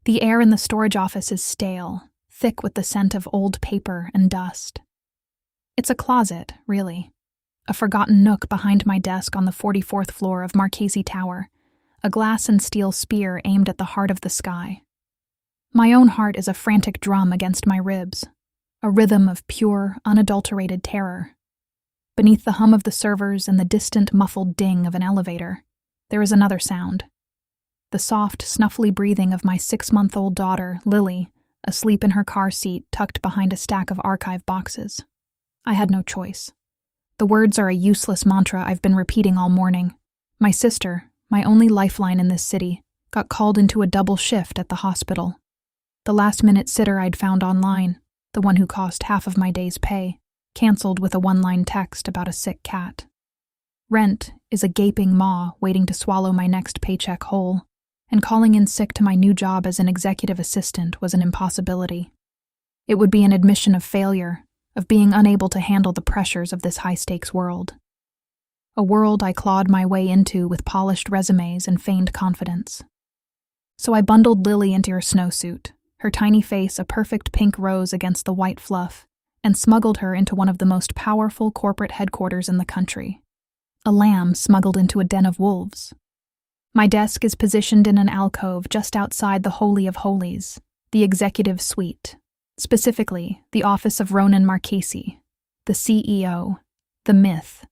The air in the storage office is stale, thick with the scent of old paper and dust. It's a closet, really. A forgotten nook behind my desk on the 44th floor of Marchesi Tower, a glass and steel spear aimed at the heart of the sky. My own heart is a frantic drum against my ribs, a rhythm of pure, unadulterated terror. Beneath the hum of the servers and the distant, muffled ding of an elevator, there is another sound. The soft, snuffly breathing of my 6-month-old daughter, Lily, asleep in her car seat tucked behind a stack of archive boxes. I had no choice. The words are a useless mantra I've been repeating all morning. My sister, my only lifeline in this city, got called into a double shift at the hospital. The last-minute sitter I'd found online, the one who cost half of my day's pay, canceled with a one-line text about a sick cat. Rent is a gaping maw waiting to swallow my next paycheck whole, and calling in sick to my new job as an executive assistant was an impossibility. It would be an admission of failure, of being unable to handle the pressures of this high-stakes world. A world I clawed my way into with polished resumes and feigned confidence. So I bundled Lily into her snowsuit, her tiny face a perfect pink rose against the white fluff, and smuggled her into one of the most powerful corporate headquarters in the country. A lamb smuggled into a den of wolves. My desk is positioned in an alcove just outside the Holy of Holies, the executive suite, specifically the office of Ronan Marchesi, the CEO, the myth,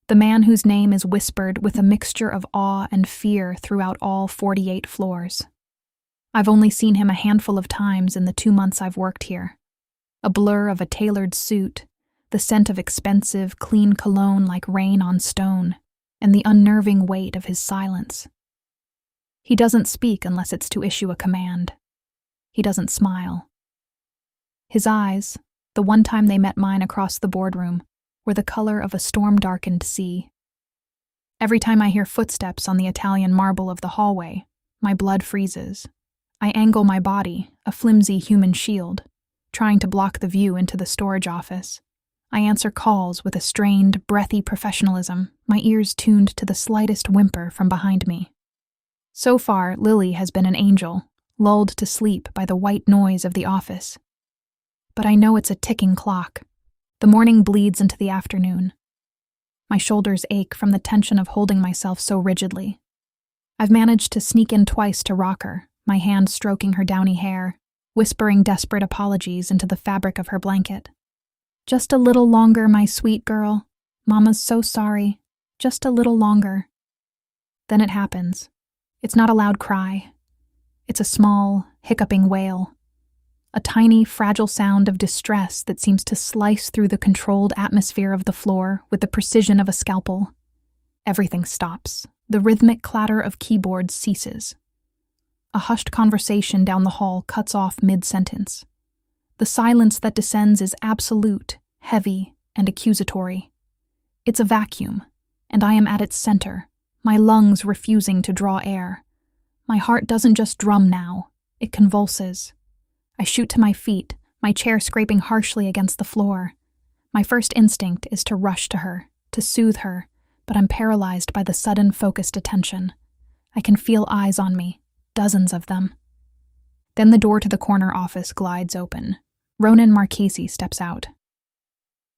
the man whose name is whispered with a mixture of awe and fear throughout all 48 floors. I've only seen him a handful of times in the 2 months I've worked here. A blur of a tailored suit, the scent of expensive, clean cologne like rain on stone, and the unnerving weight of his silence. He doesn't speak unless it's to issue a command. He doesn't smile. His eyes, the one time they met mine across the boardroom, were the color of a storm-darkened sea. Every time I hear footsteps on the Italian marble of the hallway, my blood freezes. I angle my body, a flimsy human shield, trying to block the view into the storage office. I answer calls with a strained, breathy professionalism, my ears tuned to the slightest whimper from behind me. So far, Lily has been an angel, lulled to sleep by the white noise of the office. But I know it's a ticking clock. The morning bleeds into the afternoon. My shoulders ache from the tension of holding myself so rigidly. I've managed to sneak in twice to rock her, my hand stroking her downy hair, whispering desperate apologies into the fabric of her blanket. "Just a little longer, my sweet girl. Mama's so sorry. Just a little longer." Then it happens. It's not a loud cry. It's a small, hiccuping wail. A tiny, fragile sound of distress that seems to slice through the controlled atmosphere of the floor with the precision of a scalpel. Everything stops. The rhythmic clatter of keyboards ceases. A hushed conversation down the hall cuts off mid-sentence. The silence that descends is absolute, heavy, and accusatory. It's a vacuum, and I am at its center, my lungs refusing to draw air. My heart doesn't just drum now, it convulses. I shoot to my feet, my chair scraping harshly against the floor. My first instinct is to rush to her, to soothe her, but I'm paralyzed by the sudden focused attention. I can feel eyes on me, dozens of them. Then the door to the corner office glides open. Ronan Marchesi steps out.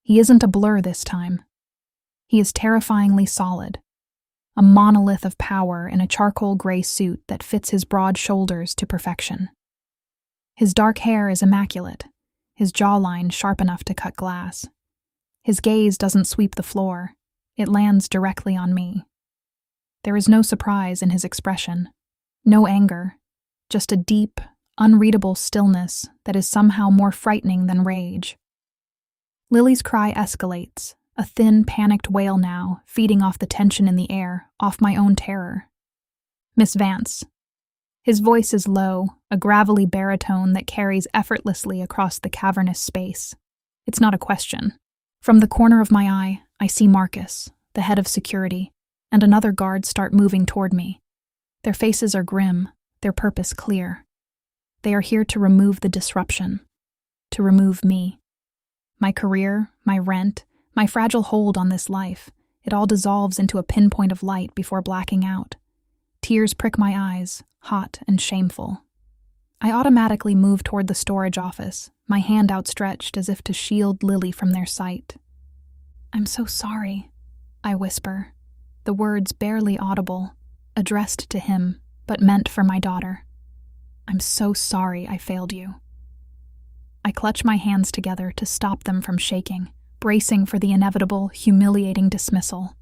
He isn't a blur this time. He is terrifyingly solid. A monolith of power in a charcoal gray suit that fits his broad shoulders to perfection. His dark hair is immaculate, his jawline sharp enough to cut glass. His gaze doesn't sweep the floor, it lands directly on me. There is no surprise in his expression, no anger, just a deep, unreadable stillness that is somehow more frightening than rage. Lily's cry escalates, a thin, panicked wail now, feeding off the tension in the air, off my own terror. "Miss Vance." His voice is low, a gravelly baritone that carries effortlessly across the cavernous space. It's not a question. From the corner of my eye, I see Marcus, the head of security, and another guard start moving toward me. Their faces are grim, their purpose clear. They are here to remove the disruption, to remove me. My career, my rent, my fragile hold on this life, it all dissolves into a pinpoint of light before blacking out. Tears prick my eyes, hot and shameful. I automatically move toward the storage office, my hand outstretched as if to shield Lily from their sight. "I'm so sorry," I whisper, the words barely audible, addressed to him, but meant for my daughter. "I'm so sorry I failed you." I clutch my hands together to stop them from shaking, bracing for the inevitable, humiliating dismissal.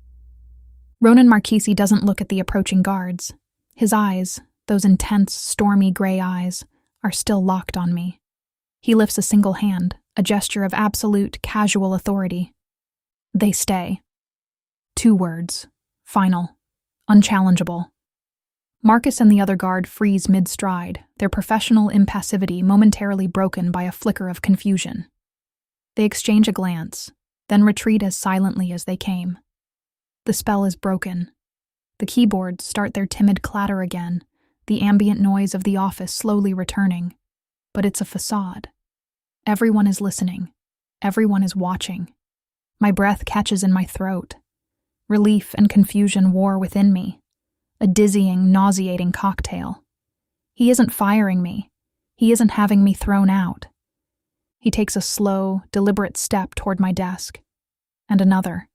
Ronan Marchesi doesn't look at the approaching guards. His eyes, those intense, stormy gray eyes, are still locked on me. He lifts a single hand, a gesture of absolute, casual authority. They stay. 2 words. Final. Unchallengeable. Marcus and the other guard freeze mid-stride, their professional impassivity momentarily broken by a flicker of confusion. They exchange a glance, then retreat as silently as they came. The spell is broken. The keyboards start their timid clatter again, the ambient noise of the office slowly returning. But it's a facade. Everyone is listening. Everyone is watching. My breath catches in my throat. Relief and confusion war within me. A dizzying, nauseating cocktail. He isn't firing me. He isn't having me thrown out. He takes a slow, deliberate step toward my desk. And another.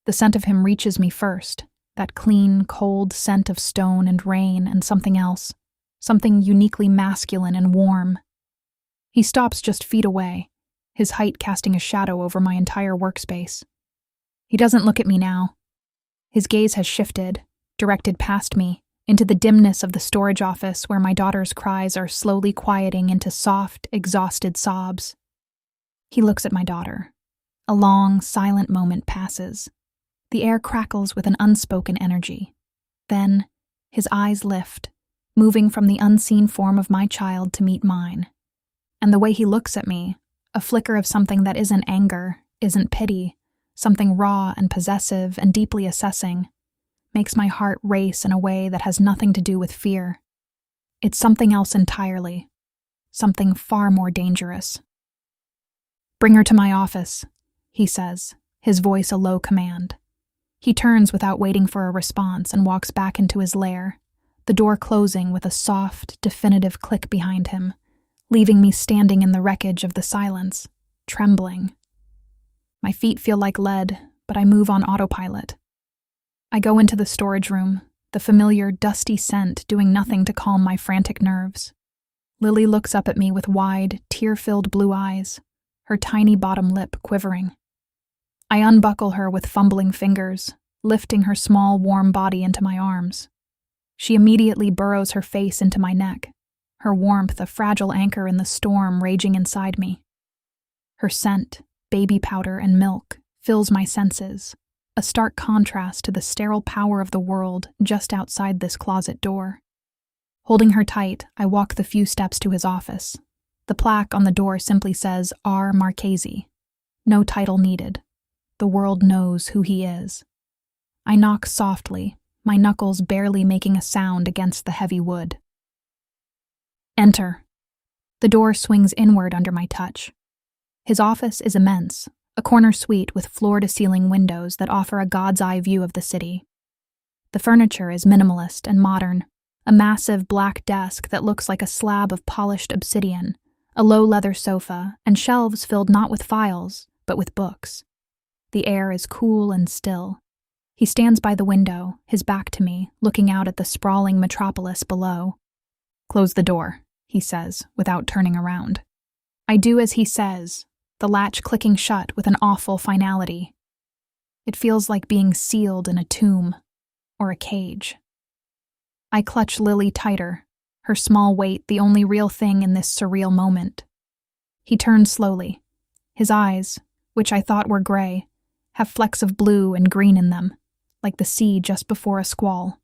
The scent of him reaches me first, that clean, cold scent of stone and rain and something else, something uniquely masculine and warm. He stops just feet away, his height casting a shadow over my entire workspace. He doesn't look at me now. His gaze has shifted, directed past me, into the dimness of the storage office where my daughter's cries are slowly quieting into soft, exhausted sobs. He looks at my daughter. A long, silent moment passes. The air crackles with an unspoken energy. Then, his eyes lift, moving from the unseen form of my child to meet mine. And the way he looks at me, a flicker of something that isn't anger, isn't pity, something raw and possessive and deeply assessing, makes my heart race in a way that has nothing to do with fear. It's something else entirely, something far more dangerous. "Bring her to my office," he says, his voice a low command. He turns without waiting for a response and walks back into his lair, the door closing with a soft, definitive click behind him, leaving me standing in the wreckage of the silence, trembling. My feet feel like lead, but I move on autopilot. I go into the storage room, the familiar, dusty scent doing nothing to calm my frantic nerves. Lily looks up at me with wide, tear-filled blue eyes, her tiny bottom lip quivering. I unbuckle her with fumbling fingers, lifting her small, warm body into my arms. She immediately burrows her face into my neck, her warmth a fragile anchor in the storm raging inside me. Her scent, baby powder and milk, fills my senses, a stark contrast to the sterile power of the world just outside this closet door. Holding her tight, I walk the few steps to his office. The plaque on the door simply says R. Marchesi. No title needed. The world knows who he is. I knock softly, my knuckles barely making a sound against the heavy wood. Enter. The door swings inward under my touch. His office is immense, a corner suite with floor-to-ceiling windows that offer a god's-eye view of the city. The furniture is minimalist and modern, a massive black desk that looks like a slab of polished obsidian, a low leather sofa, and shelves filled not with files, but with books. The air is cool and still. He stands by the window, his back to me, looking out at the sprawling metropolis below. "Close the door," he says, without turning around. I do as he says, the latch clicking shut with an awful finality. It feels like being sealed in a tomb, or a cage. I clutch Lily tighter, her small weight the only real thing in this surreal moment. He turns slowly. His eyes, which I thought were gray, have flecks of blue and green in them, like the sea just before a squall.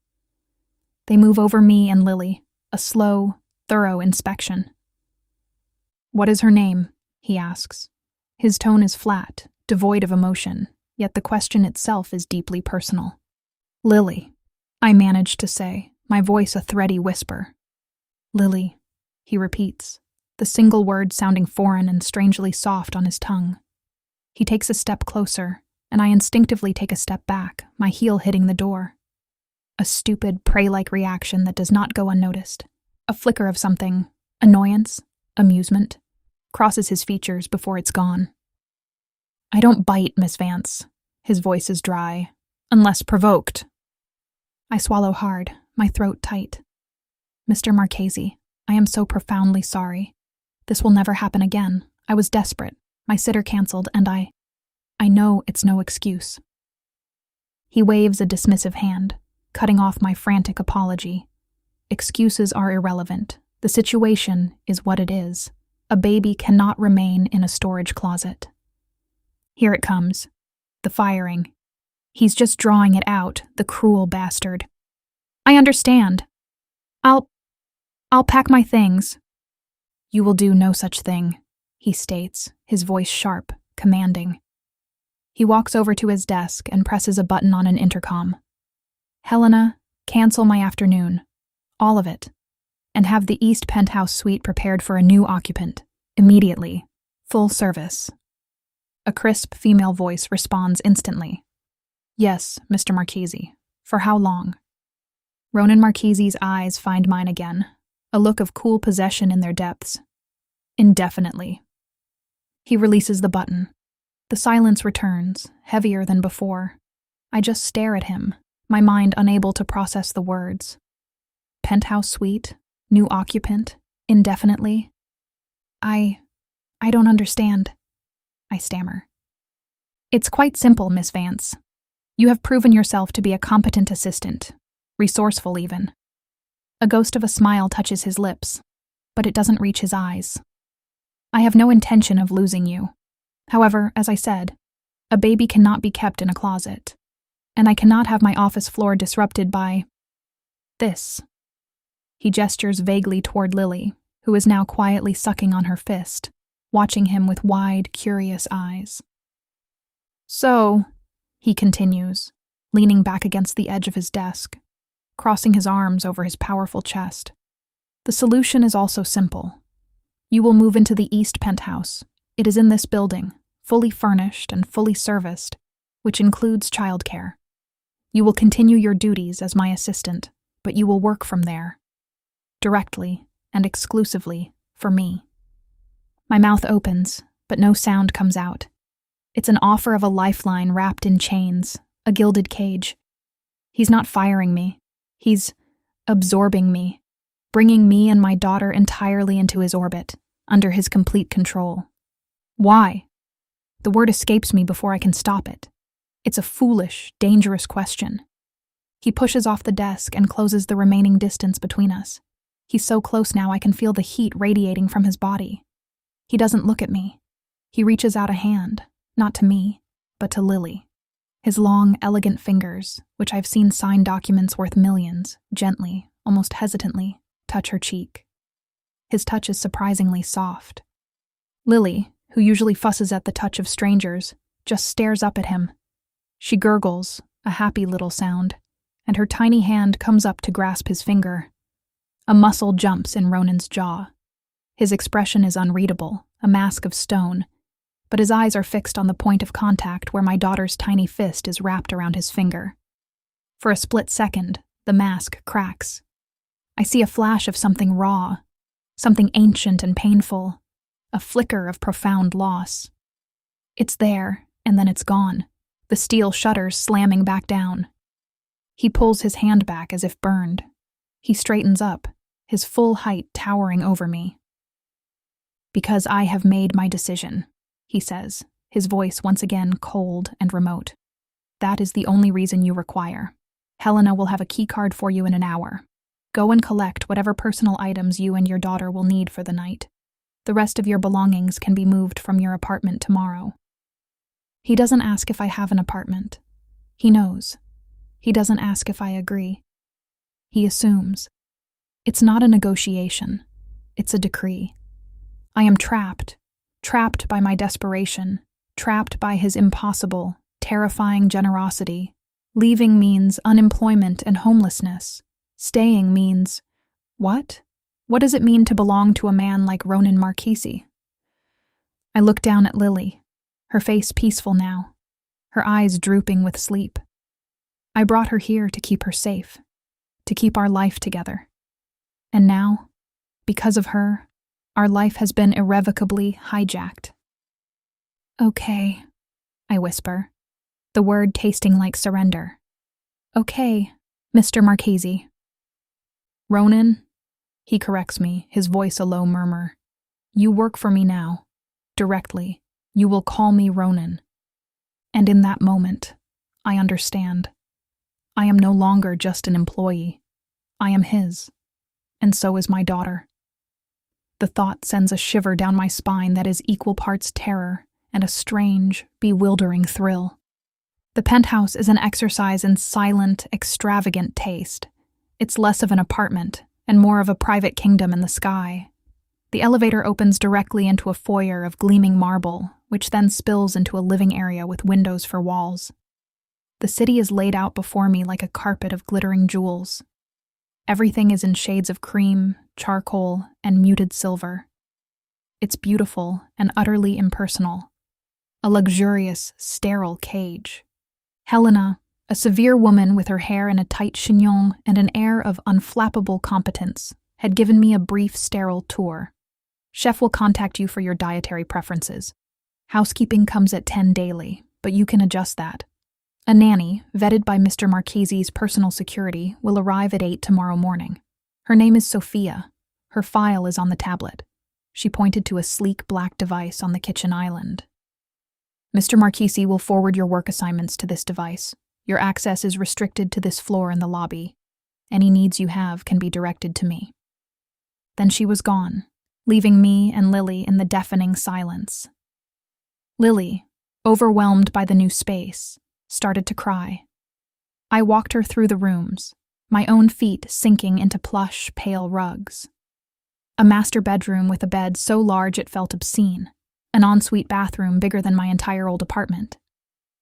They move over me and Lily, a slow, thorough inspection. "What is her name?" he asks. His tone is flat, devoid of emotion, yet the question itself is deeply personal. "Lily," I manage to say, my voice a thready whisper. "Lily," he repeats, the single word sounding foreign and strangely soft on his tongue. He takes a step closer, and I instinctively take a step back, my heel hitting the door. A stupid, prey-like reaction that does not go unnoticed. A flicker of something, Annoyance, amusement, crosses his features before it's gone. I don't bite, Miss Vance. His voice is dry, unless provoked. I swallow hard, my throat tight. Mr. Marchesi, I am so profoundly sorry. This will never happen again. I was desperate. My sitter canceled, and I know it's no excuse. He waves a dismissive hand, cutting off my frantic apology. Excuses are irrelevant. The situation is what it is. A baby cannot remain in a storage closet. Here it comes. The firing. He's just drawing it out, the cruel bastard. I understand. I'll pack my things. You will do no such thing, he states, his voice sharp, commanding. He walks over to his desk and presses a button on an intercom. Helena, cancel my afternoon. All of it. And have the East Penthouse suite prepared for a new occupant. Immediately. Full service. A crisp female voice responds instantly. Yes, Mr. Marchesi. For how long? Ronan Marchesi's eyes find mine again, a look of cool possession in their depths. Indefinitely. He releases the button. The silence returns, heavier than before. I just stare at him, my mind unable to process the words. Penthouse suite, new occupant, indefinitely. I don't understand. I stammer. It's quite simple, Miss Vance. You have proven yourself to be a competent assistant, resourceful even. A ghost of a smile touches his lips, but it doesn't reach his eyes. I have no intention of losing you. However, as I said, a baby cannot be kept in a closet, and I cannot have my office floor disrupted by this. He gestures vaguely toward Lily, who is now quietly sucking on her fist, watching him with wide, curious eyes. So, he continues, leaning back against the edge of his desk, crossing his arms over his powerful chest. The solution is also simple. You will move into the East Penthouse. It is in this building, fully furnished and fully serviced, which includes childcare. You will continue your duties as my assistant, but you will work from there, directly and exclusively for me. My mouth opens, but no sound comes out. It's an offer of a lifeline wrapped in chains, a gilded cage. He's not firing me. He's absorbing me, bringing me and my daughter entirely into his orbit, under his complete control. Why? The word escapes me before I can stop it. It's a foolish, dangerous question. He pushes off the desk and closes the remaining distance between us. He's so close now I can feel the heat radiating from his body. He doesn't look at me. He reaches out a hand, not to me, but to Lily. His long, elegant fingers, which I've seen sign documents worth millions, gently, almost hesitantly, touch her cheek. His touch is surprisingly soft. Lily, who usually fusses at the touch of strangers, just stares up at him. She gurgles, a happy little sound, and her tiny hand comes up to grasp his finger. A muscle jumps in Ronan's jaw. His expression is unreadable, a mask of stone, but his eyes are fixed on the point of contact where my daughter's tiny fist is wrapped around his finger. For a split second, the mask cracks. I see a flash of something raw, something ancient and painful, a flicker of profound loss. It's there, and then it's gone, the steel shutters slamming back down. He pulls his hand back as if burned. He straightens up, his full height towering over me. Because I have made my decision, he says, his voice once again cold and remote. That is the only reason you require. Helena will have a key card for you in an hour. Go and collect whatever personal items you and your daughter will need for the night. The rest of your belongings can be moved from your apartment tomorrow. He doesn't ask if I have an apartment. He knows. He doesn't ask if I agree. He assumes. It's not a negotiation. It's a decree. I am trapped by my desperation, trapped by his impossible, terrifying generosity. Leaving means unemployment and homelessness. Staying means, what? What does it mean to belong to a man like Ronan Marchesi? I look down at Lily, her face peaceful now, her eyes drooping with sleep. I brought her here to keep her safe, to keep our life together. And now, because of her, Our life has been irrevocably hijacked. Okay, I whisper, the word tasting like surrender. Okay, Mr. Marchesi. Ronan, he corrects me, his voice a low murmur. You work for me now. Directly. You will call me Ronan. And in that moment, I understand. I am no longer just an employee. I am his. And so is my daughter. The thought sends a shiver down my spine that is equal parts terror and a strange, bewildering thrill. The penthouse is an exercise in silent, extravagant taste. It's less of an apartment and more of a private kingdom in the sky. The elevator opens directly into a foyer of gleaming marble, which then spills into a living area with windows for walls. The city is laid out before me like a carpet of glittering jewels. Everything is in shades of cream, charcoal, and muted silver. It's beautiful and utterly impersonal. A luxurious, sterile cage. Helena, a severe woman with her hair in a tight chignon and an air of unflappable competence, had given me a brief sterile tour. Chef will contact you for your dietary preferences. Housekeeping comes at 10 daily, but you can adjust that. A nanny, vetted by Mr. Marchesi's personal security, will arrive at 8 tomorrow morning. Her name is Sophia. Her file is on the tablet. She pointed to a sleek black device on the kitchen island. Mr. Marchesi will forward your work assignments to this device. Your access is restricted to this floor in the lobby. Any needs you have can be directed to me. Then she was gone, leaving me and Lily in the deafening silence. Lily, overwhelmed by the new space, started to cry. I walked her through the rooms, my own feet sinking into plush, pale rugs. A master bedroom with a bed so large it felt obscene, an ensuite bathroom bigger than my entire old apartment,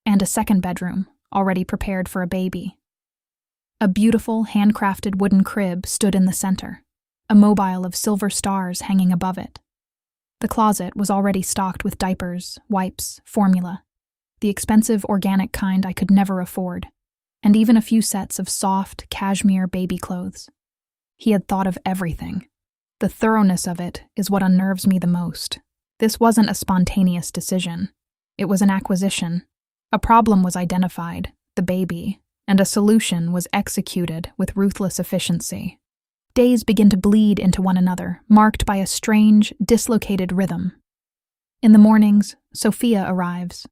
and a second bedroom, already prepared for a baby. A beautiful, handcrafted wooden crib stood in the center, a mobile of silver stars hanging above it. The closet was already stocked with diapers, wipes, formula, the expensive organic kind I could never afford, and even a few sets of soft, cashmere baby clothes. He had thought of everything. The thoroughness of it is what unnerves me the most. This wasn't a spontaneous decision. It was an acquisition. A problem was identified, the baby, and a solution was executed with ruthless efficiency. Days begin to bleed into one another, marked by a strange, dislocated rhythm. In the mornings, Sophia arrives.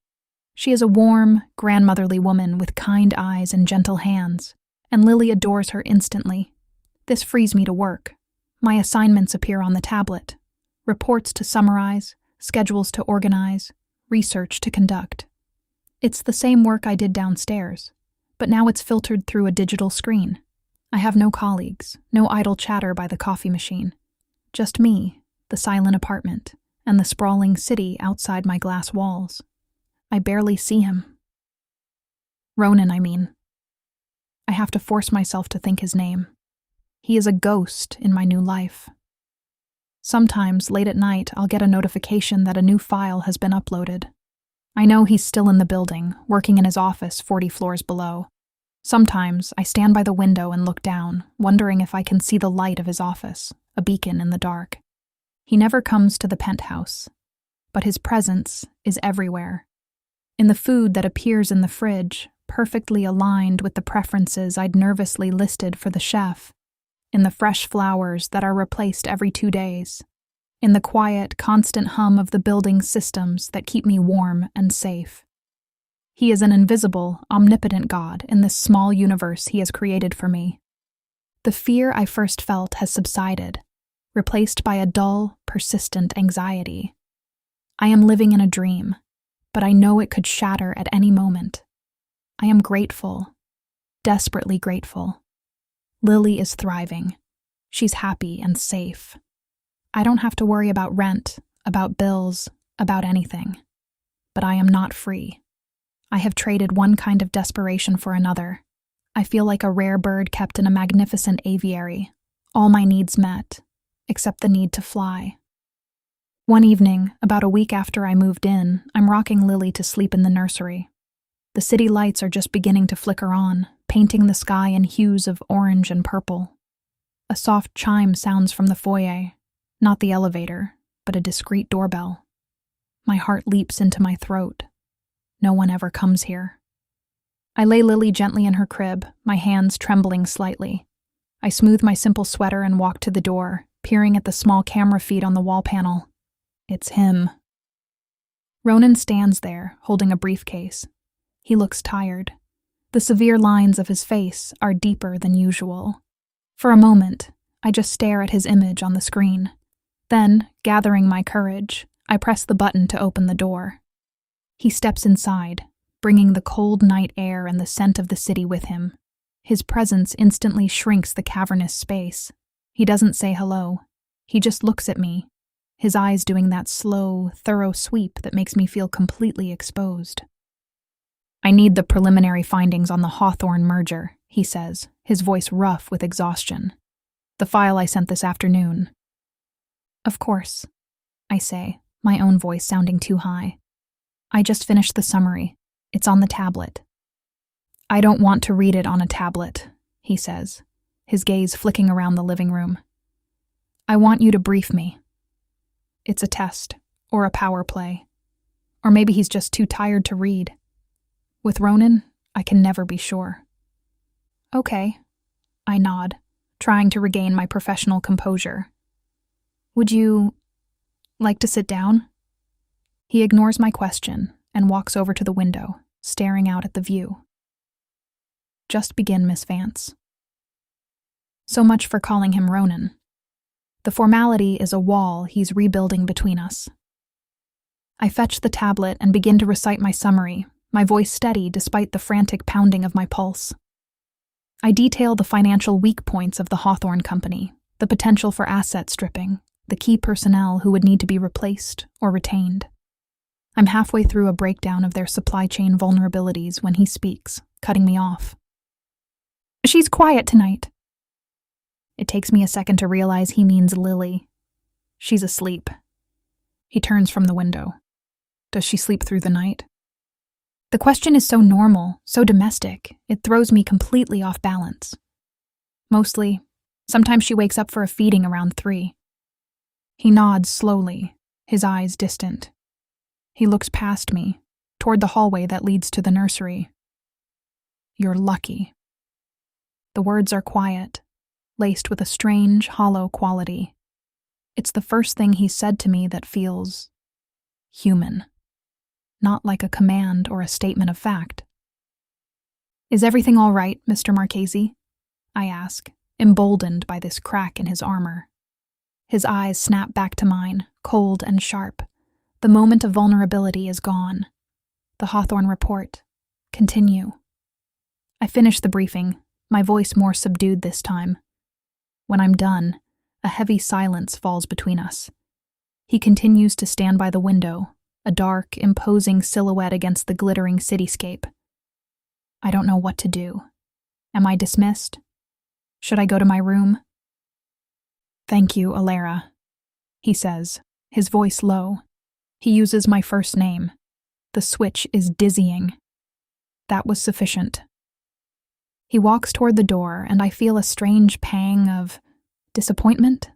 She is a warm, grandmotherly woman with kind eyes and gentle hands, and Lily adores her instantly. This frees me to work. My assignments appear on the tablet. Reports to summarize, schedules to organize, research to conduct. It's the same work I did downstairs, but now it's filtered through a digital screen. I have no colleagues, no idle chatter by the coffee machine. Just me, the silent apartment, and the sprawling city outside my glass walls. I barely see him. Ronan, I mean. I have to force myself to think his name. He is a ghost in my new life. Sometimes, late at night, I'll get a notification that a new file has been uploaded. I know he's still in the building, working in his office 40 floors below. Sometimes, I stand by the window and look down, wondering if I can see the light of his office, a beacon in the dark. He never comes to the penthouse, but his presence is everywhere. In the food that appears in the fridge, perfectly aligned with the preferences I'd nervously listed for the chef. In the fresh flowers that are replaced every 2 days. In the quiet, constant hum of the building's systems that keep me warm and safe. He is an invisible, omnipotent God in this small universe he has created for me. The fear I first felt has subsided, replaced by a dull, persistent anxiety. I am living in a dream, but I know it could shatter at any moment. I am grateful, desperately grateful. Lily is thriving. She's happy and safe. I don't have to worry about rent, about bills, about anything. But I am not free. I have traded one kind of desperation for another. I feel like a rare bird kept in a magnificent aviary, all my needs met, except the need to fly. One evening, about a week after I moved in, I'm rocking Lily to sleep in the nursery. The city lights are just beginning to flicker on, painting the sky in hues of orange and purple. A soft chime sounds from the foyer. Not the elevator, but a discreet doorbell. My heart leaps into my throat. No one ever comes here. I lay Lily gently in her crib, my hands trembling slightly. I smooth my simple sweater and walk to the door, peering at the small camera feed on the wall panel. It's him. Ronan stands there, holding a briefcase. He looks tired. The severe lines of his face are deeper than usual. For a moment, I just stare at his image on the screen. Then, gathering my courage, I press the button to open the door. He steps inside, bringing the cold night air and the scent of the city with him. His presence instantly shrinks the cavernous space. He doesn't say hello. He just looks at me, his eyes doing that slow, thorough sweep that makes me feel completely exposed. I need the preliminary findings on the Hawthorne merger, he says, his voice rough with exhaustion. The file I sent this afternoon. Of course, I say, my own voice sounding too high. I just finished the summary. It's on the tablet. I don't want to read it on a tablet, he says, his gaze flicking around the living room. I want you to brief me. It's a test, or a power play. Or maybe he's just too tired to read. With Ronan, I can never be sure. Okay, I nod, trying to regain my professional composure. Would you like to sit down? He ignores my question and walks over to the window, staring out at the view. Just begin, Miss Vance. So much for calling him Ronan. The formality is a wall he's rebuilding between us. I fetch the tablet and begin to recite my summary, my voice steady despite the frantic pounding of my pulse. I detail the financial weak points of the Hawthorne Company, the potential for asset stripping, the key personnel who would need to be replaced or retained. I'm halfway through a breakdown of their supply chain vulnerabilities when he speaks, cutting me off. She's quiet tonight. It takes me a second to realize he means Lily. She's asleep. He turns from the window. Does she sleep through the night? The question is so normal, so domestic, it throws me completely off balance. Mostly, sometimes she wakes up for a feeding around 3. He nods slowly, his eyes distant. He looks past me, toward the hallway that leads to the nursery. You're lucky. The words are quiet, laced with a strange, hollow quality. It's the first thing he's said to me that feels human, not like a command or a statement of fact. Is everything all right, Mr. Marchesi? I ask, emboldened by this crack in his armor. His eyes snap back to mine, cold and sharp. The moment of vulnerability is gone. The Hawthorne report. Continue. I finish the briefing, my voice more subdued this time. When I'm done, a heavy silence falls between us. He continues to stand by the window, a dark, imposing silhouette against the glittering cityscape. I don't know what to do. Am I dismissed? Should I go to my room? Thank you, Elara, he says, his voice low. He uses my first name. The switch is dizzying. That was sufficient. He walks toward the door, and I feel a strange pang of disappointment.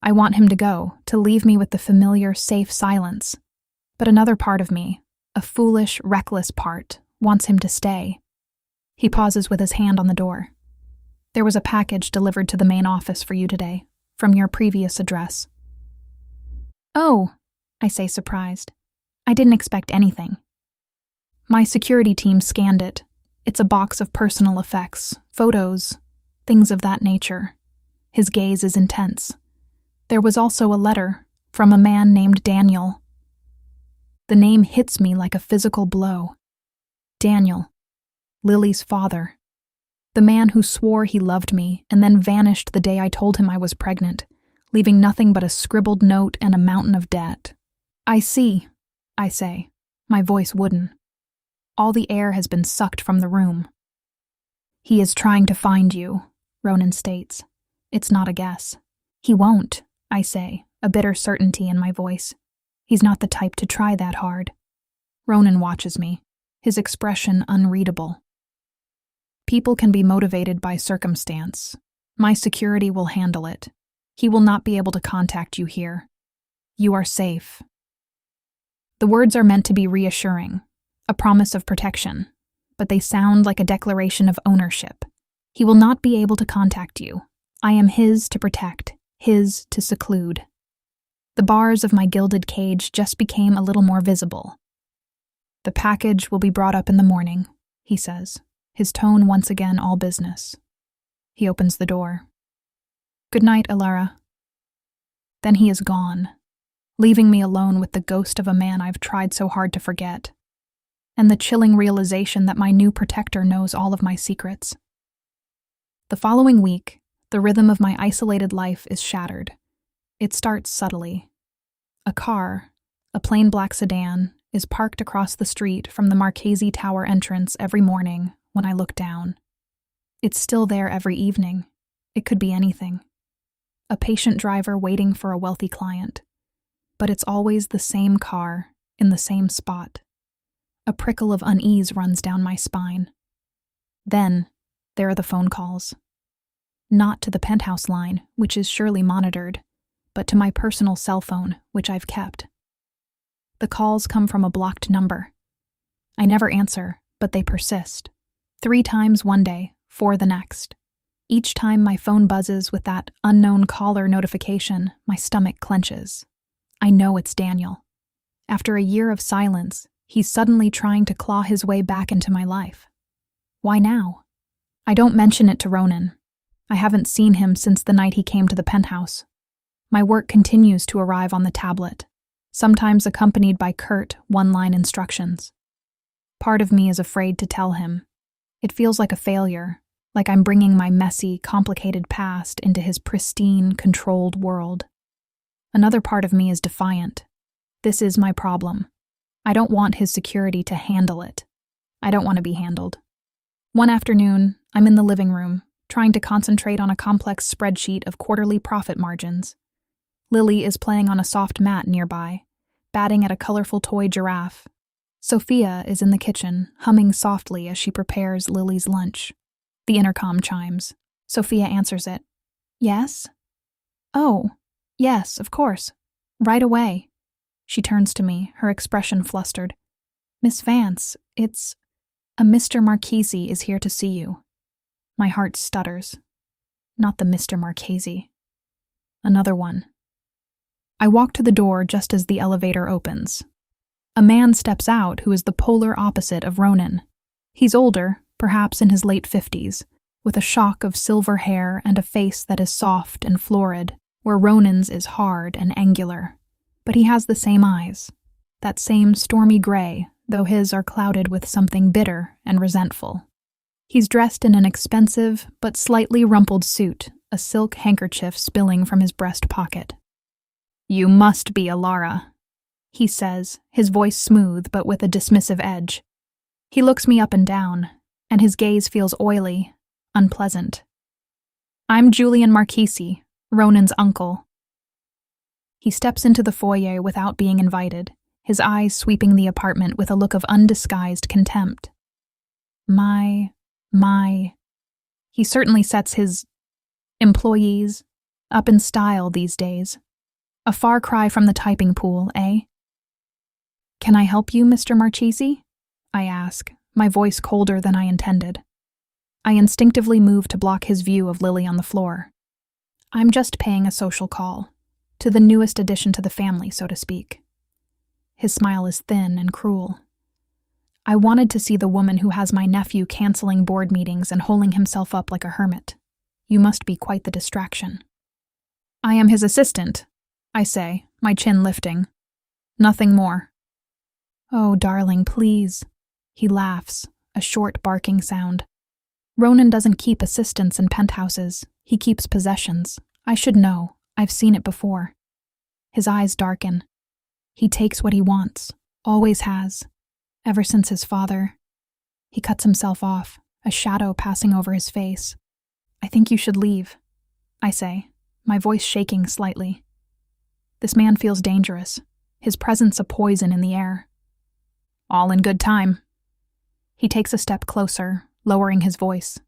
I want him to go, to leave me with the familiar, safe silence. But another part of me, a foolish, reckless part, wants him to stay. He pauses with his hand on the door. There was a package delivered to the main office for you today, from your previous address. Oh, I say surprised. I didn't expect anything. My security team scanned it. It's a box of personal effects, photos, things of that nature. His gaze is intense. There was also a letter from a man named Daniel. The name hits me like a physical blow. Daniel, Lily's father. The man who swore he loved me and then vanished the day I told him I was pregnant, leaving nothing but a scribbled note and a mountain of debt. I see, I say, my voice wooden. All the air has been sucked from the room. He is trying to find you, Ronan states. It's not a guess. He won't, I say, a bitter certainty in my voice. He's not the type to try that hard. Ronan watches me, his expression unreadable. People can be motivated by circumstance. My security will handle it. He will not be able to contact you here. You are safe. The words are meant to be reassuring, a promise of protection, but they sound like a declaration of ownership. He will not be able to contact you. I am his to protect, his to seclude. The bars of my gilded cage just became a little more visible. The package will be brought up in the morning, he says, his tone once again all business. He opens the door. Good night, Elara. Then he is gone, leaving me alone with the ghost of a man I've tried so hard to forget, and the chilling realization that my new protector knows all of my secrets. The following week, the rhythm of my isolated life is shattered. It starts subtly. A car, a plain black sedan, is parked across the street from the Marchesi Tower entrance every morning when I look down. It's still there every evening. It could be anything. A patient driver waiting for a wealthy client. But it's always the same car, in the same spot. A prickle of unease runs down my spine. Then, there are the phone calls. Not to the penthouse line, which is surely monitored, but to my personal cell phone, which I've kept. The calls come from a blocked number. I never answer, but they persist. 3 times one day, 4 the next. Each time my phone buzzes with that unknown caller notification, my stomach clenches. I know it's Daniel. After a year of silence, he's suddenly trying to claw his way back into my life. Why now? I don't mention it to Ronan. I haven't seen him since the night he came to the penthouse. My work continues to arrive on the tablet, sometimes accompanied by curt, one-line instructions. Part of me is afraid to tell him. It feels like a failure, like I'm bringing my messy, complicated past into his pristine, controlled world. Another part of me is defiant. This is my problem. I don't want his security to handle it. I don't want to be handled. One afternoon, I'm in the living room, trying to concentrate on a complex spreadsheet of quarterly profit margins. Lily is playing on a soft mat nearby, batting at a colorful toy giraffe. Sophia is in the kitchen, humming softly as she prepares Lily's lunch. The intercom chimes. Sophia answers it. Yes? Oh, yes, of course. Right away. She turns to me, her expression flustered. Miss Vance, it's... a Mr. Marchesi is here to see you. My heart stutters. Not the Mr. Marchesi. Another one. I walk to the door just as the elevator opens. A man steps out who is the polar opposite of Ronan. He's older, perhaps in his late 50s, with a shock of silver hair and a face that is soft and florid, where Ronan's is hard and angular. But he has the same eyes, that same stormy gray, though his are clouded with something bitter and resentful. He's dressed in an expensive but slightly rumpled suit, a silk handkerchief spilling from his breast pocket. You must be Elara, he says, his voice smooth but with a dismissive edge. He looks me up and down, and his gaze feels oily, unpleasant. I'm Julian Marchesi, Ronan's uncle. He steps into the foyer without being invited, his eyes sweeping the apartment with a look of undisguised contempt. My. He certainly sets his employees up in style these days. A far cry from the typing pool, eh? Can I help you, Mr. Marchesi? I ask, my voice colder than I intended. I instinctively move to block his view of Lily on the floor. I'm just paying a social call, to the newest addition to the family, so to speak. His smile is thin and cruel. I wanted to see the woman who has my nephew canceling board meetings and holding himself up like a hermit. You must be quite the distraction. I am his assistant, I say, my chin lifting. Nothing more. Oh, darling, please. He laughs, a short barking sound. Ronan doesn't keep assistants in penthouses. He keeps possessions. I should know. I've seen it before. His eyes darken. He takes what he wants. Always has. Ever since his father. He cuts himself off, a shadow passing over his face. I think you should leave, I say, my voice shaking slightly. This man feels dangerous, his presence a poison in the air. All in good time. He takes a step closer, lowering his voice.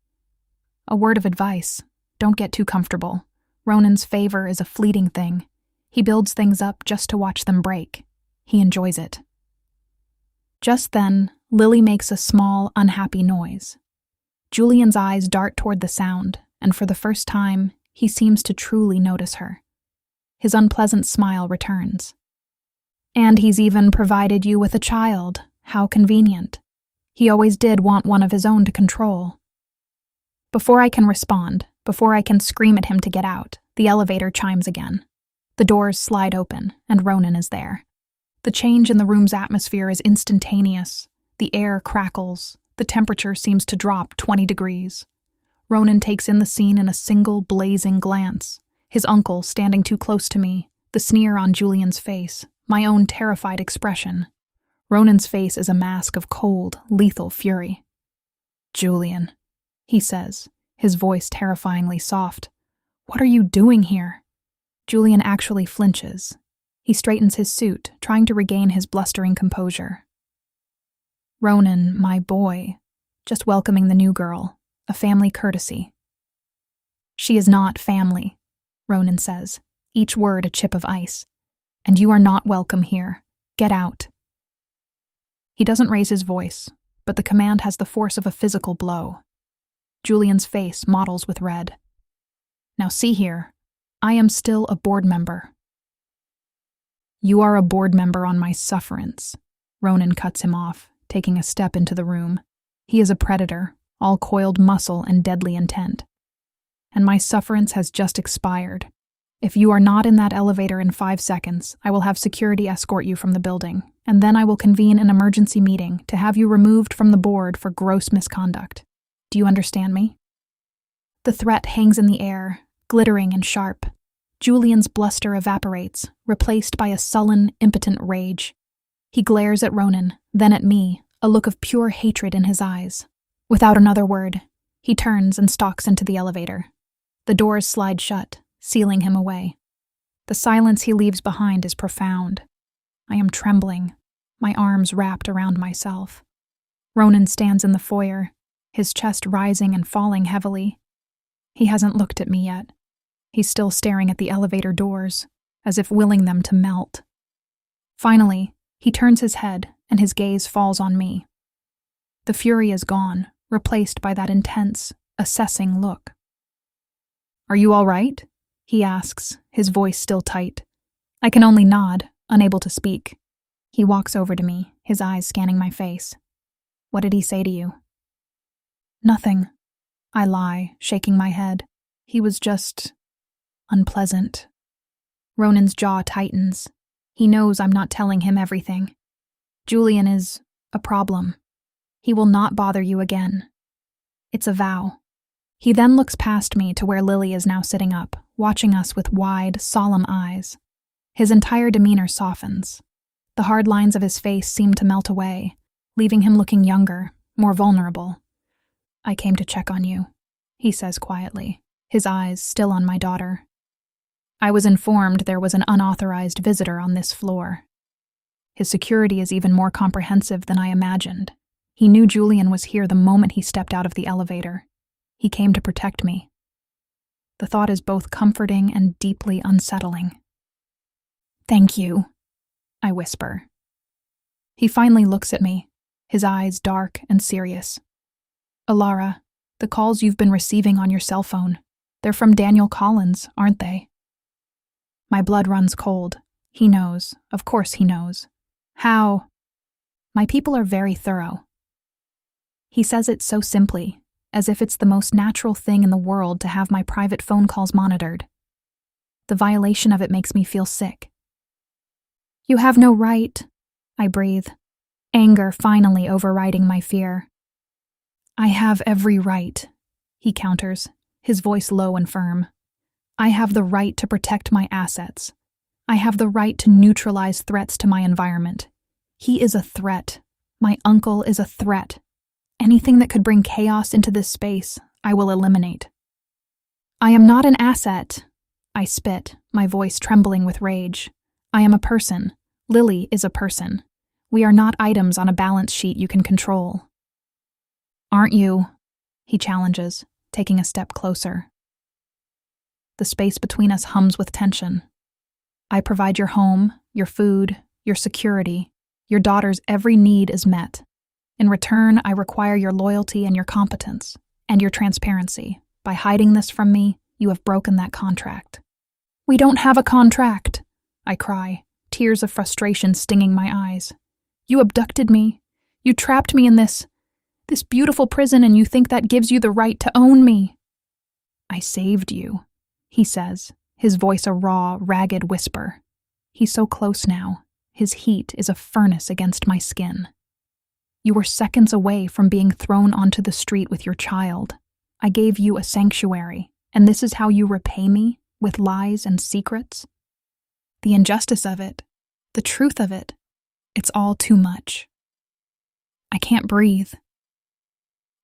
A word of advice. Don't get too comfortable. Ronan's favor is a fleeting thing. He builds things up just to watch them break. He enjoys it. Just then, Lily makes a small, unhappy noise. Julian's eyes dart toward the sound, and for the first time, he seems to truly notice her. His unpleasant smile returns. And he's even provided you with a child. How convenient. He always did want one of his own to control. Before I can respond, before I can scream at him to get out, the elevator chimes again. The doors slide open, and Ronan is there. The change in the room's atmosphere is instantaneous. The air crackles. The temperature seems to drop 20 degrees. Ronan takes in the scene in a single blazing glance. His uncle standing too close to me, the sneer on Julian's face, my own terrified expression. Ronan's face is a mask of cold, lethal fury. "Julian," he says, his voice terrifyingly soft. "What are you doing here?" Julian actually flinches. He straightens his suit, trying to regain his blustering composure. "Ronan, my boy, just welcoming the new girl, a family courtesy." "She is not family," Ronan says, each word a chip of ice. "And you are not welcome here. Get out." He doesn't raise his voice, but the command has the force of a physical blow. Julian's face mottles with red. "Now see here, I am still a board member." "You are a board member on my sufferance," Ronan cuts him off, taking a step into the room. He is a predator, all coiled muscle and deadly intent. "And my sufferance has just expired. If you are not in that elevator in 5 seconds, I will have security escort you from the building, and then I will convene an emergency meeting to have you removed from the board for gross misconduct. Do you understand me?" The threat hangs in the air, glittering and sharp. Julian's bluster evaporates, replaced by a sullen, impotent rage. He glares at Ronan, then at me, a look of pure hatred in his eyes. Without another word, he turns and stalks into the elevator. The doors slide shut, sealing him away. The silence he leaves behind is profound. I am trembling, my arms wrapped around myself. Ronan stands in the foyer, his chest rising and falling heavily. He hasn't looked at me yet. He's still staring at the elevator doors, as if willing them to melt. Finally, he turns his head, and his gaze falls on me. The fury is gone, replaced by that intense, assessing look. "Are you all right?" he asks, his voice still tight. I can only nod, unable to speak. He walks over to me, his eyes scanning my face. "What did he say to you?" "Nothing," I lie, shaking my head. "He was just unpleasant." Ronan's jaw tightens. He knows I'm not telling him everything. "Julian is a problem. He will not bother you again. It's a vow." He then looks past me to where Lily is now sitting up, watching us with wide, solemn eyes. His entire demeanor softens. The hard lines of his face seem to melt away, leaving him looking younger, more vulnerable. "I came to check on you," he says quietly, his eyes still on my daughter. "I was informed there was an unauthorized visitor on this floor." His security is even more comprehensive than I imagined. He knew Julian was here the moment he stepped out of the elevator. He came to protect me. The thought is both comforting and deeply unsettling. "Thank you," I whisper. He finally looks at me, his eyes dark and serious. "Elara, the calls you've been receiving on your cell phone, they're from Daniel Collins, aren't they?" My blood runs cold. He knows. Of course he knows. How? My people are very thorough. He says it so simply, as if it's the most natural thing in the world to have my private phone calls monitored. The violation of it makes me feel sick. "You have no right," I breathe, anger finally overriding my fear. "I have every right," he counters, his voice low and firm. "I have the right to protect my assets. I have the right to neutralize threats to my environment. He is a threat. My uncle is a threat. Anything that could bring chaos into this space, I will eliminate." "I am not an asset," I spit, my voice trembling with rage. "I am a person. Lily is a person. We are not items on a balance sheet you can control." "Aren't you?" he challenges, taking a step closer. The space between us hums with tension. I provide your home, your food, your security. Your daughter's every need is met. In return, I require your loyalty and your competence, and your transparency. By hiding this from me, you have broken that contract. We don't have a contract, I cry, tears of frustration stinging my eyes. You abducted me. You trapped me in this beautiful prison, and you think that gives you the right to own me. I saved you, he says, his voice a raw, ragged whisper. He's so close now. His heat is a furnace against my skin. You were seconds away from being thrown onto the street with your child. I gave you a sanctuary, and this is how you repay me, with lies and secrets? The injustice of it, the truth of it, it's all too much. I can't breathe.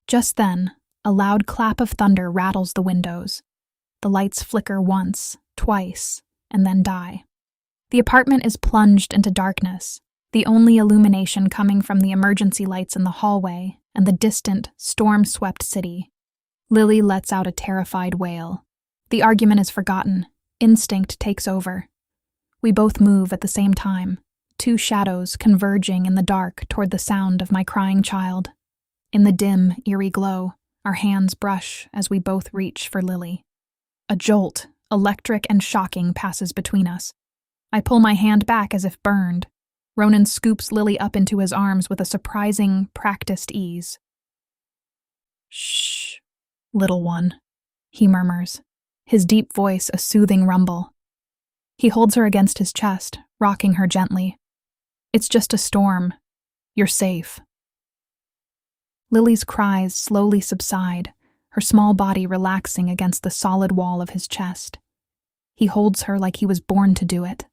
Just then, a loud clap of thunder rattles the windows. The lights flicker once, twice, and then die. The apartment is plunged into darkness, the only illumination coming from the emergency lights in the hallway and the distant, storm-swept city. Lily lets out a terrified wail. The argument is forgotten. Instinct takes over. We both move at the same time, two shadows converging in the dark toward the sound of my crying child. In the dim, eerie glow, our hands brush as we both reach for Lily. A jolt, electric and shocking, passes between us. I pull my hand back as if burned. Ronan scoops Lily up into his arms with a surprising, practiced ease. Shh, little one, he murmurs, his deep voice a soothing rumble. He holds her against his chest, rocking her gently. It's just a storm. You're safe. Lily's cries slowly subside, her small body relaxing against the solid wall of his chest. He holds her like he was born to do it.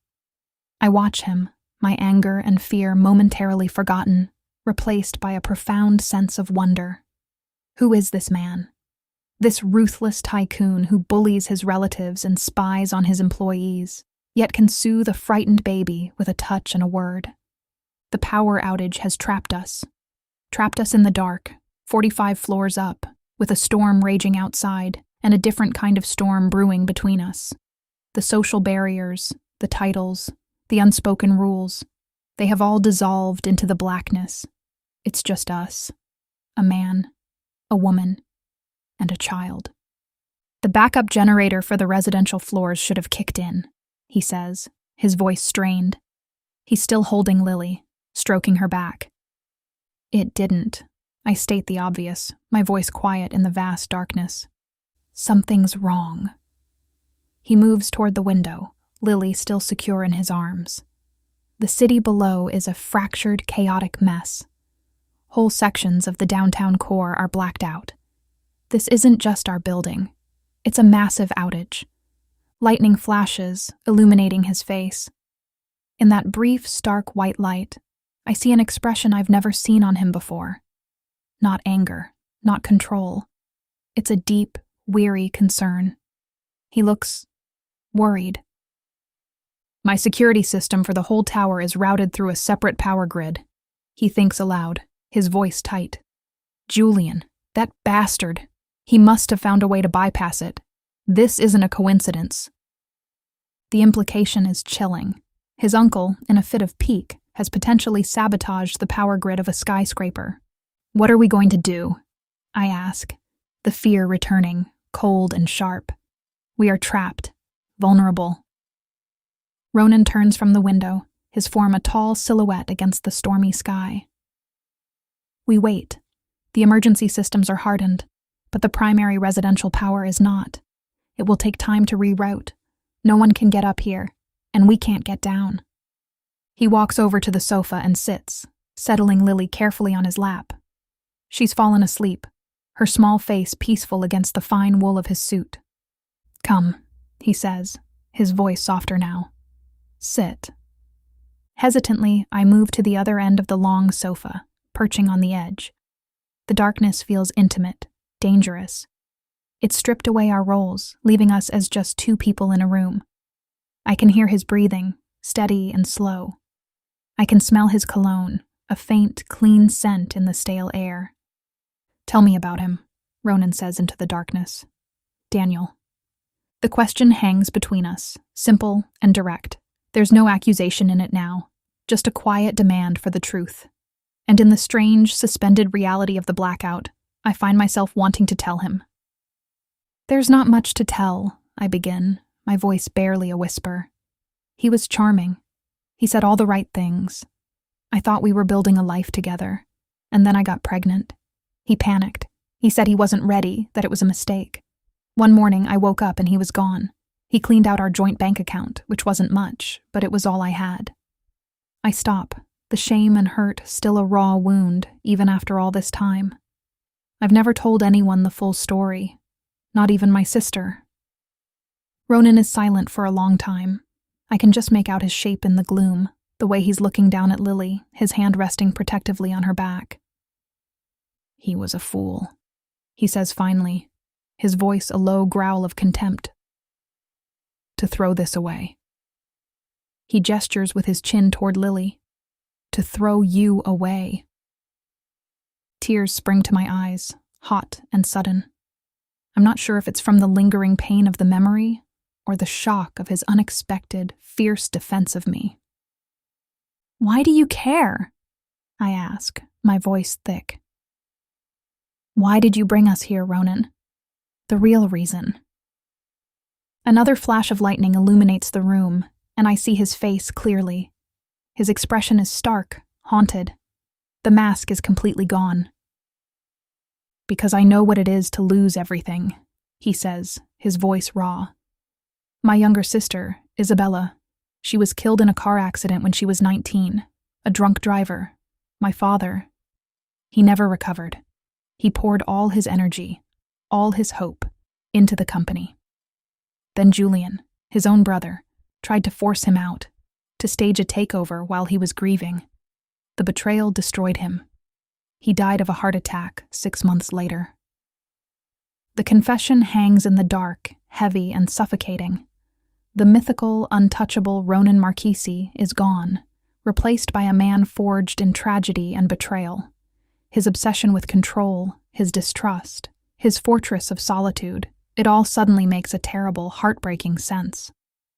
I watch him, my anger and fear momentarily forgotten, replaced by a profound sense of wonder. Who is this man? This ruthless tycoon who bullies his relatives and spies on his employees, yet can soothe a frightened baby with a touch and a word. The power outage has trapped us in the dark, 45 floors up, with a storm raging outside and a different kind of storm brewing between us. The social barriers, the titles, the unspoken rules, they have all dissolved into the blackness. It's just us, a man, a woman, and a child. The backup generator for the residential floors should have kicked in, he says, his voice strained. He's still holding Lily, stroking her back. It didn't. I state the obvious, my voice quiet in the vast darkness. Something's wrong. He moves toward the window, Lily still secure in his arms. The city below is a fractured, chaotic mess. Whole sections of the downtown core are blacked out. This isn't just our building. It's a massive outage. Lightning flashes, illuminating his face. In that brief, stark white light, I see an expression I've never seen on him before. Not anger, not control. It's a deep, weary concern. He looks worried. My security system for the whole tower is routed through a separate power grid. He thinks aloud, his voice tight. Julian, that bastard. He must have found a way to bypass it. This isn't a coincidence. The implication is chilling. His uncle, in a fit of pique, has potentially sabotaged the power grid of a skyscraper. What are we going to do? I ask, the fear returning, cold and sharp. We are trapped, vulnerable. Ronan turns from the window, his form a tall silhouette against the stormy sky. We wait. The emergency systems are hardened, but the primary residential power is not. It will take time to reroute. No one can get up here, and we can't get down. He walks over to the sofa and sits, settling Lily carefully on his lap. She's fallen asleep, her small face peaceful against the fine wool of his suit. Come, he says, his voice softer now. Sit. Hesitantly, I move to the other end of the long sofa, perching on the edge. The darkness feels intimate, dangerous. It stripped away our roles, leaving us as just two people in a room. I can hear his breathing, steady and slow. I can smell his cologne, a faint, clean scent in the stale air. Tell me about him, Ronan says into the darkness. Daniel. The question hangs between us, simple and direct. There's no accusation in it now, just a quiet demand for the truth. And in the strange, suspended reality of the blackout, I find myself wanting to tell him. There's not much to tell, I begin, my voice barely a whisper. He was charming. He said all the right things. I thought we were building a life together. And then I got pregnant. He panicked. He said he wasn't ready, that it was a mistake. One morning, I woke up and he was gone. He cleaned out our joint bank account, which wasn't much, but it was all I had. I stop, the shame and hurt still a raw wound, even after all this time. I've never told anyone the full story, not even my sister. Ronan is silent for a long time. I can just make out his shape in the gloom, the way he's looking down at Lily, his hand resting protectively on her back. He was a fool, he says finally, his voice a low growl of contempt. To throw this away. He gestures with his chin toward Lily. To throw you away. Tears spring to my eyes, hot and sudden. I'm not sure if it's from the lingering pain of the memory or the shock of his unexpected, fierce defense of me. Why do you care? I ask, my voice thick. Why did you bring us here, Ronan? The real reason. Another flash of lightning illuminates the room, and I see his face clearly. His expression is stark, haunted. The mask is completely gone. Because I know what it is to lose everything, he says, his voice raw. My younger sister, Isabella, she was killed in a car accident when she was 19, a drunk driver. My father, he never recovered. He poured all his energy, all his hope, into the company. Then Julian, his own brother, tried to force him out, to stage a takeover while he was grieving. The betrayal destroyed him. He died of a heart attack 6 months later. The confession hangs in the dark, heavy and suffocating. The mythical, untouchable Ronan Marchesi is gone, replaced by a man forged in tragedy and betrayal. His obsession with control, his distrust, his fortress of solitude, it all suddenly makes a terrible, heartbreaking sense.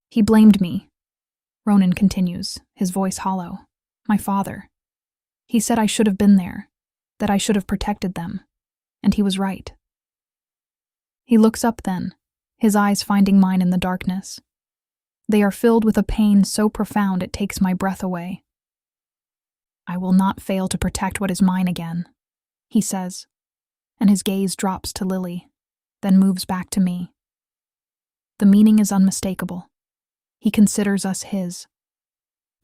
He blamed me. Ronan continues, his voice hollow. My father. He said I should have been there, that I should have protected them, and he was right. He looks up then, his eyes finding mine in the darkness. They are filled with a pain so profound it takes my breath away. I will not fail to protect what is mine again, he says, and his gaze drops to Lily, then moves back to me. The meaning is unmistakable. He considers us his.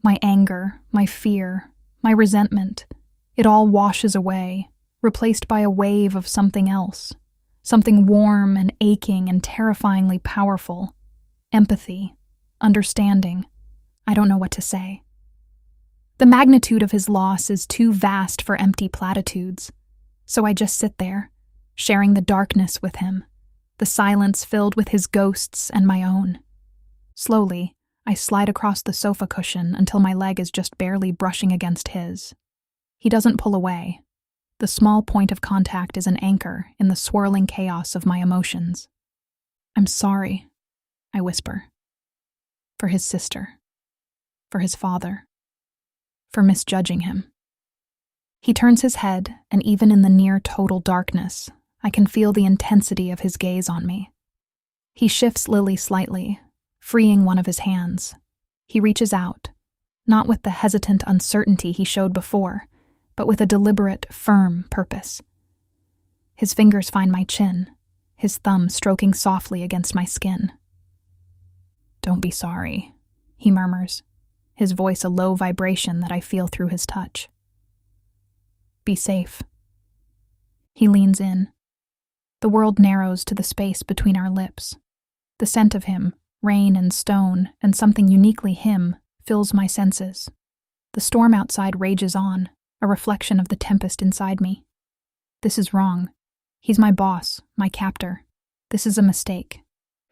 My anger, my fear, my resentment, it all washes away, replaced by a wave of something else, something warm and aching and terrifyingly powerful. Empathy, understanding. I don't know what to say. The magnitude of his loss is too vast for empty platitudes, so I just sit there, sharing the darkness with him, the silence filled with his ghosts and my own. Slowly, I slide across the sofa cushion until my leg is just barely brushing against his. He doesn't pull away. The small point of contact is an anchor in the swirling chaos of my emotions. I'm sorry, I whisper. For his sister. For his father. For misjudging him. He turns his head, and even in the near total darkness, I can feel the intensity of his gaze on me. He shifts Lily slightly, freeing one of his hands. He reaches out, not with the hesitant uncertainty he showed before, but with a deliberate, firm purpose. His fingers find my chin, his thumb stroking softly against my skin. Don't be sorry, he murmurs, his voice a low vibration that I feel through his touch. Be safe. He leans in. The world narrows to the space between our lips. The scent of him, rain and stone, and something uniquely him, fills my senses. The storm outside rages on, a reflection of the tempest inside me. This is wrong. He's my boss, my captor. This is a mistake.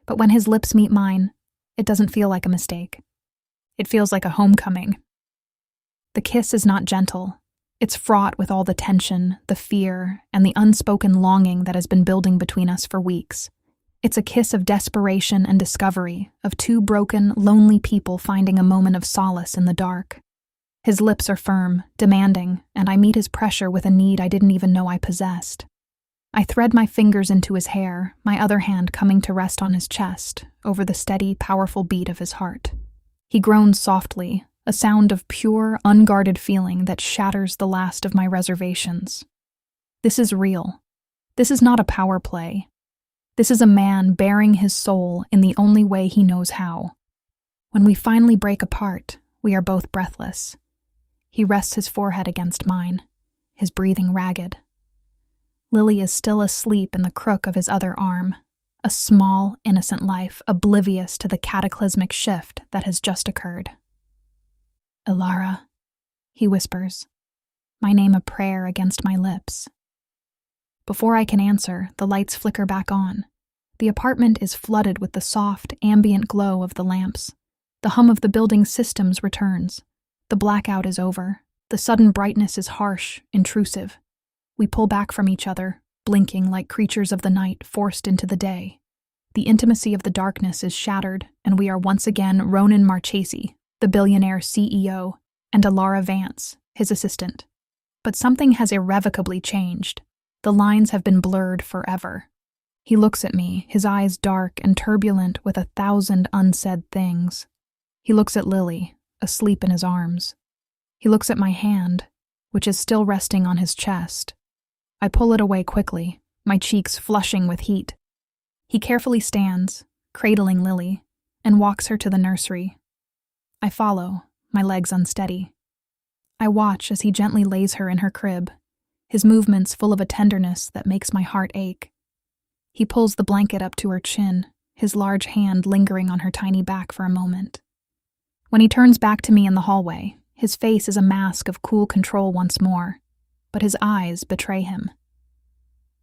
But when his lips meet mine, it doesn't feel like a mistake. It feels like a homecoming. The kiss is not gentle. It's fraught with all the tension, the fear, and the unspoken longing that has been building between us for weeks. It's a kiss of desperation and discovery, of two broken, lonely people finding a moment of solace in the dark. His lips are firm, demanding, and I meet his pressure with a need I didn't even know I possessed. I thread my fingers into his hair, my other hand coming to rest on his chest, over the steady, powerful beat of his heart. He groans softly, a sound of pure, unguarded feeling that shatters the last of my reservations. This is real. This is not a power play. This is a man bearing his soul in the only way he knows how. When we finally break apart, we are both breathless. He rests his forehead against mine, his breathing ragged. Lily is still asleep in the crook of his other arm, a small, innocent life oblivious to the cataclysmic shift that has just occurred. "Elara," he whispers, my name a prayer against my lips. Before I can answer, the lights flicker back on. The apartment is flooded with the soft, ambient glow of the lamps. The hum of the building's systems returns. The blackout is over. The sudden brightness is harsh, intrusive. We pull back from each other, blinking like creatures of the night forced into the day. The intimacy of the darkness is shattered, and we are once again Ronan Marchesi, the billionaire CEO, and Elara Vance, his assistant. But something has irrevocably changed. The lines have been blurred forever. He looks at me, his eyes dark and turbulent with 1,000 unsaid things. He looks at Lily, asleep in his arms. He looks at my hand, which is still resting on his chest. I pull it away quickly, my cheeks flushing with heat. He carefully stands, cradling Lily, and walks her to the nursery. I follow, my legs unsteady. I watch as he gently lays her in her crib, his movements full of a tenderness that makes my heart ache. He pulls the blanket up to her chin, his large hand lingering on her tiny back for a moment. When he turns back to me in the hallway, his face is a mask of cool control once more, but his eyes betray him.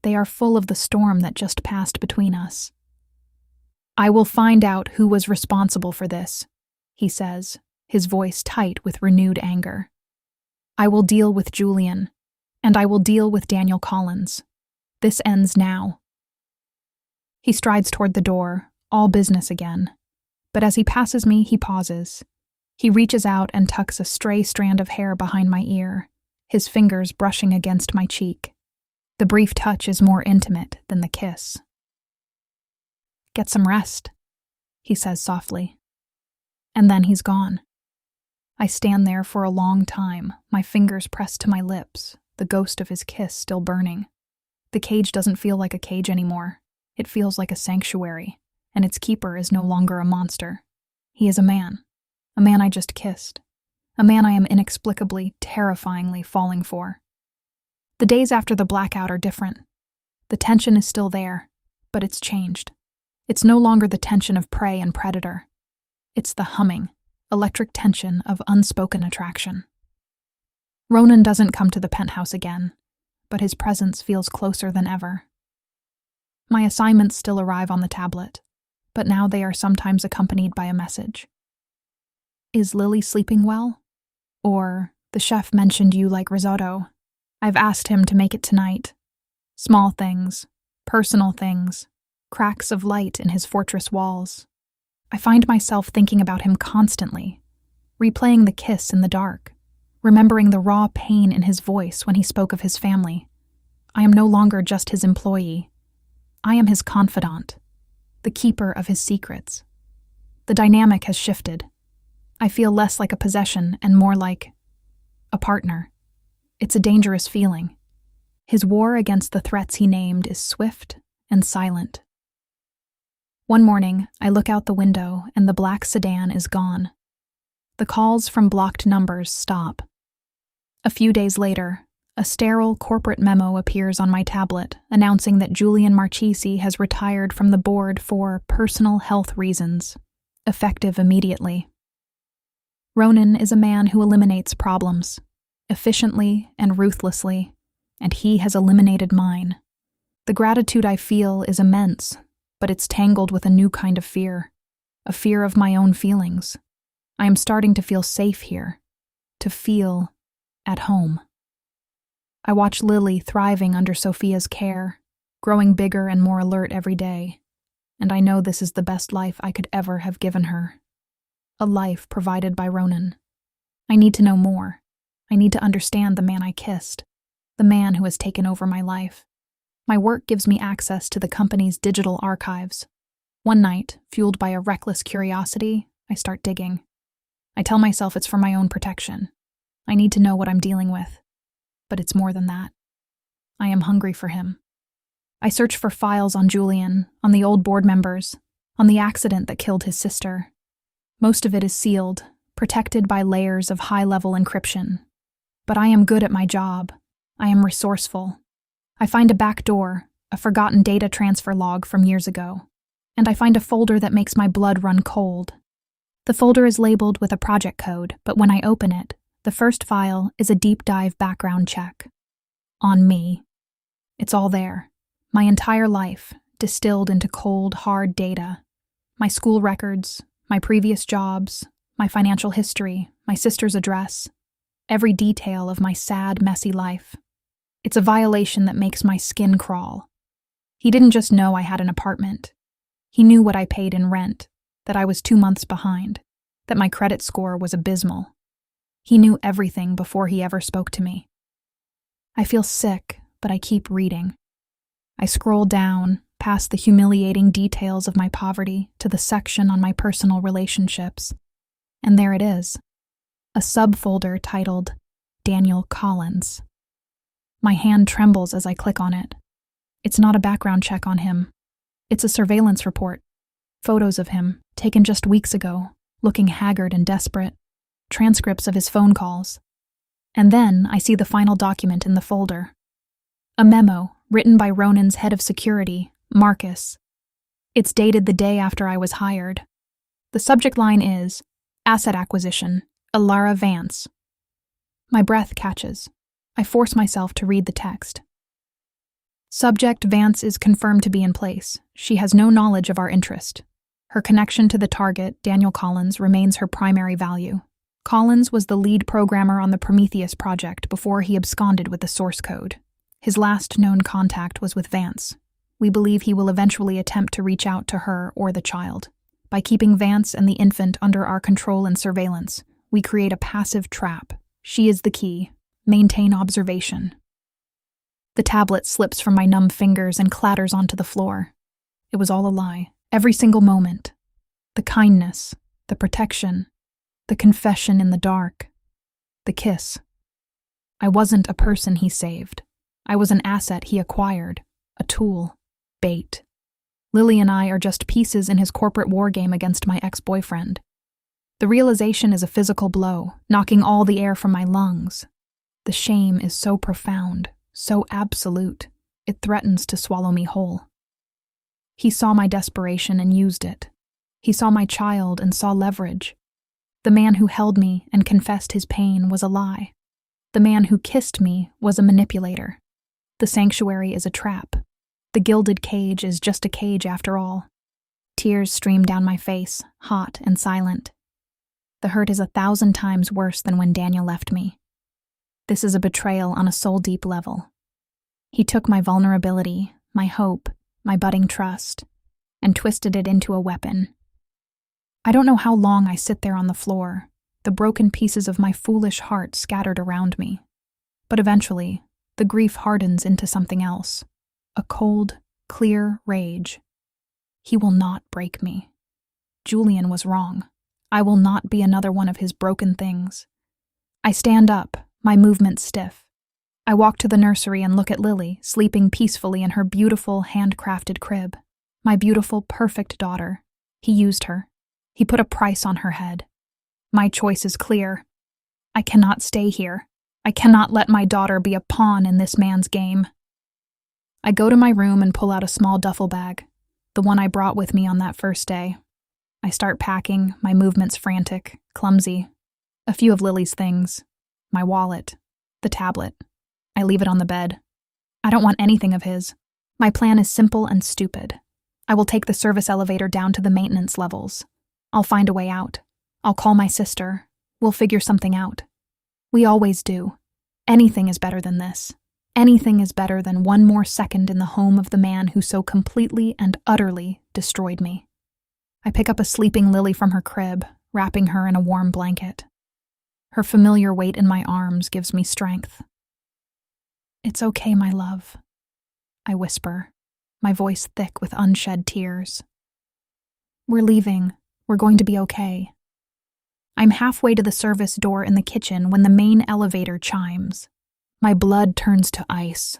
They are full of the storm that just passed between us. "I will find out who was responsible for this," he says, his voice tight with renewed anger. "I will deal with Julian, and I will deal with Daniel Collins. This ends now." He strides toward the door, all business again. But as he passes me, he pauses. He reaches out and tucks a stray strand of hair behind my ear, his fingers brushing against my cheek. The brief touch is more intimate than the kiss. "Get some rest," he says softly. And then he's gone. I stand there for a long time, my fingers pressed to my lips, the ghost of his kiss still burning. The cage doesn't feel like a cage anymore. It feels like a sanctuary, and its keeper is no longer a monster. He is a man I just kissed, a man I am inexplicably, terrifyingly falling for. The days after the blackout are different. The tension is still there, but it's changed. It's no longer the tension of prey and predator. It's the humming, electric tension of unspoken attraction. Ronan doesn't come to the penthouse again, but his presence feels closer than ever. My assignments still arrive on the tablet, but now they are sometimes accompanied by a message. "Is Lily sleeping well?" Or, "The chef mentioned you like risotto. I've asked him to make it tonight." Small things, personal things, cracks of light in his fortress walls. I find myself thinking about him constantly, replaying the kiss in the dark, remembering the raw pain in his voice when he spoke of his family. I am no longer just his employee. I am his confidant, the keeper of his secrets. The dynamic has shifted. I feel less like a possession and more like a partner. It's a dangerous feeling. His war against the threats he named is swift and silent. One morning, I look out the window and the black sedan is gone. The calls from blocked numbers stop. A few days later, a sterile corporate memo appears on my tablet announcing that Julian Marchesi has retired from the board for personal health reasons, effective immediately. Ronan is a man who eliminates problems, efficiently and ruthlessly, and he has eliminated mine. The gratitude I feel is immense, but it's tangled with a new kind of fear, a fear of my own feelings. I am starting to feel safe here, to feel at home. I watch Lily thriving under Sophia's care, growing bigger and more alert every day. and I know this is the best life I could ever have given her. A life provided by Ronan. I need to know more. I need to understand the man I kissed, the man who has taken over my life. My work gives me access to the company's digital archives. One night, fueled by a reckless curiosity, I start digging. I tell myself it's for my own protection. I need to know what I'm dealing with. But it's more than that. I am hungry for him. I search for files on Julian, on the old board members, on the accident that killed his sister. Most of it is sealed, protected by layers of high-level encryption. But I am good at my job. I am resourceful. I find a back door, a forgotten data transfer log from years ago, and I find a folder that makes my blood run cold. The folder is labeled with a project code, but when I open it, the first file is a deep dive background check. On me. It's all there. My entire life, distilled into cold, hard data. My school records, my previous jobs, my financial history, my sister's address. Every detail of my sad, messy life. It's a violation that makes my skin crawl. He didn't just know I had an apartment. He knew what I paid in rent, that I was 2 months behind, that my credit score was abysmal. He knew everything before he ever spoke to me. I feel sick, but I keep reading. I scroll down, past the humiliating details of my poverty, to the section on my personal relationships. And there it is. A subfolder titled Daniel Collins. My hand trembles as I click on it. It's not a background check on him. It's a surveillance report. Photos of him, taken just weeks ago, looking haggard and desperate. Transcripts of his phone calls. And then I see the final document in the folder. A memo written by Ronan's head of security, Marcus. It's dated the day after I was hired. The subject line is, Asset Acquisition, Elara Vance. My breath catches. I force myself to read the text. Subject: Vance is confirmed to be in place. She has no knowledge of our interest. Her connection to the target, Daniel Collins, remains her primary value. Collins was the lead programmer on the Prometheus project before he absconded with the source code. His last known contact was with Vance. We believe he will eventually attempt to reach out to her or the child. By keeping Vance and the infant under our control and surveillance, we create a passive trap. She is the key. Maintain observation. The tablet slips from my numb fingers and clatters onto the floor. It was all a lie. Every single moment. The kindness, the protection, the confession in the dark, the kiss. I wasn't a person he saved. I was an asset he acquired, a tool, bait. Lily and I are just pieces in his corporate war game against my ex-boyfriend. The realization is a physical blow, knocking all the air from my lungs. The shame is so profound, so absolute, it threatens to swallow me whole. He saw my desperation and used it. He saw my child and saw leverage. The man who held me and confessed his pain was a lie. The man who kissed me was a manipulator. The sanctuary is a trap. The gilded cage is just a cage after all. Tears stream down my face, hot and silent. The hurt is 1,000 times worse than when Daniel left me. This is a betrayal on a soul-deep level. He took my vulnerability, my hope, my budding trust, and twisted it into a weapon. I don't know how long I sit there on the floor, the broken pieces of my foolish heart scattered around me. But eventually, the grief hardens into something else. A cold, clear rage. He will not break me. Julian was wrong. I will not be another one of his broken things. I stand up, my movements stiff. I walk to the nursery and look at Lily, sleeping peacefully in her beautiful, handcrafted crib. My beautiful, perfect daughter. He used her. He put a price on her head. My choice is clear. I cannot stay here. I cannot let my daughter be a pawn in this man's game. I go to my room and pull out a small duffel bag, the one I brought with me on that first day. I start packing, my movements frantic, clumsy. A few of Lily's things. My wallet. The tablet. I leave it on the bed. I don't want anything of his. My plan is simple and stupid. I will take the service elevator down to the maintenance levels. I'll find a way out. I'll call my sister. We'll figure something out. We always do. Anything is better than this. Anything is better than one more second in the home of the man who so completely and utterly destroyed me. I pick up a sleeping Lily from her crib, wrapping her in a warm blanket. Her familiar weight in my arms gives me strength. "It's okay, my love," I whisper, my voice thick with unshed tears. "We're leaving. We're going to be okay." I'm halfway to the service door in the kitchen when the main elevator chimes. My blood turns to ice.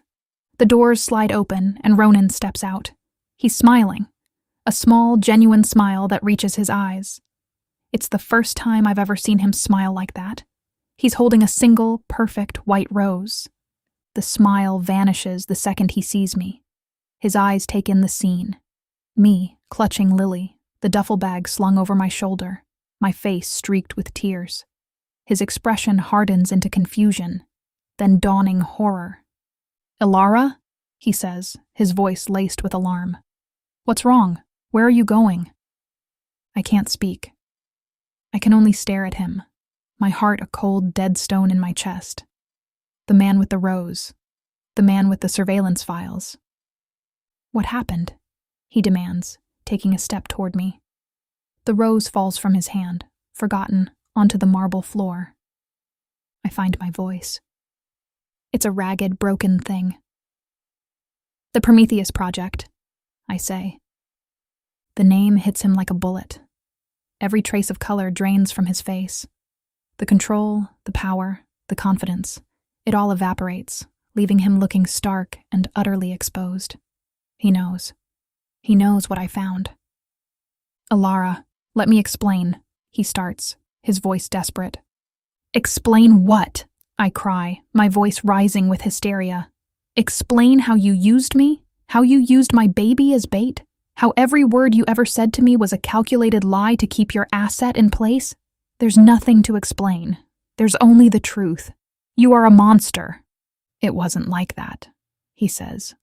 The doors slide open and Ronan steps out. He's smiling, a small, genuine smile that reaches his eyes. It's the first time I've ever seen him smile like that. He's holding a single, perfect white rose. The smile vanishes the second he sees me. His eyes take in the scene. Me, clutching Lily, the duffel bag slung over my shoulder, my face streaked with tears. His expression hardens into confusion, then dawning horror. "Elara?" he says, his voice laced with alarm. "What's wrong? Where are you going?" I can't speak. I can only stare at him, my heart a cold, dead stone in my chest. The man with the rose. The man with the surveillance files. "What happened?" he demands, taking a step toward me. The rose falls from his hand, forgotten, onto the marble floor. I find my voice. It's a ragged, broken thing. "The Prometheus Project," I say. The name hits him like a bullet. Every trace of color drains from his face. The control, the power, the confidence, it all evaporates, leaving him looking stark and utterly exposed. He knows. He knows what I found. "Elara, let me explain," he starts, his voice desperate. "Explain what?" I cry, my voice rising with hysteria. "Explain how you used me? How you used my baby as bait? How every word you ever said to me was a calculated lie to keep your asset in place? There's nothing to explain. There's only the truth. You are a monster." "It wasn't like that," he says,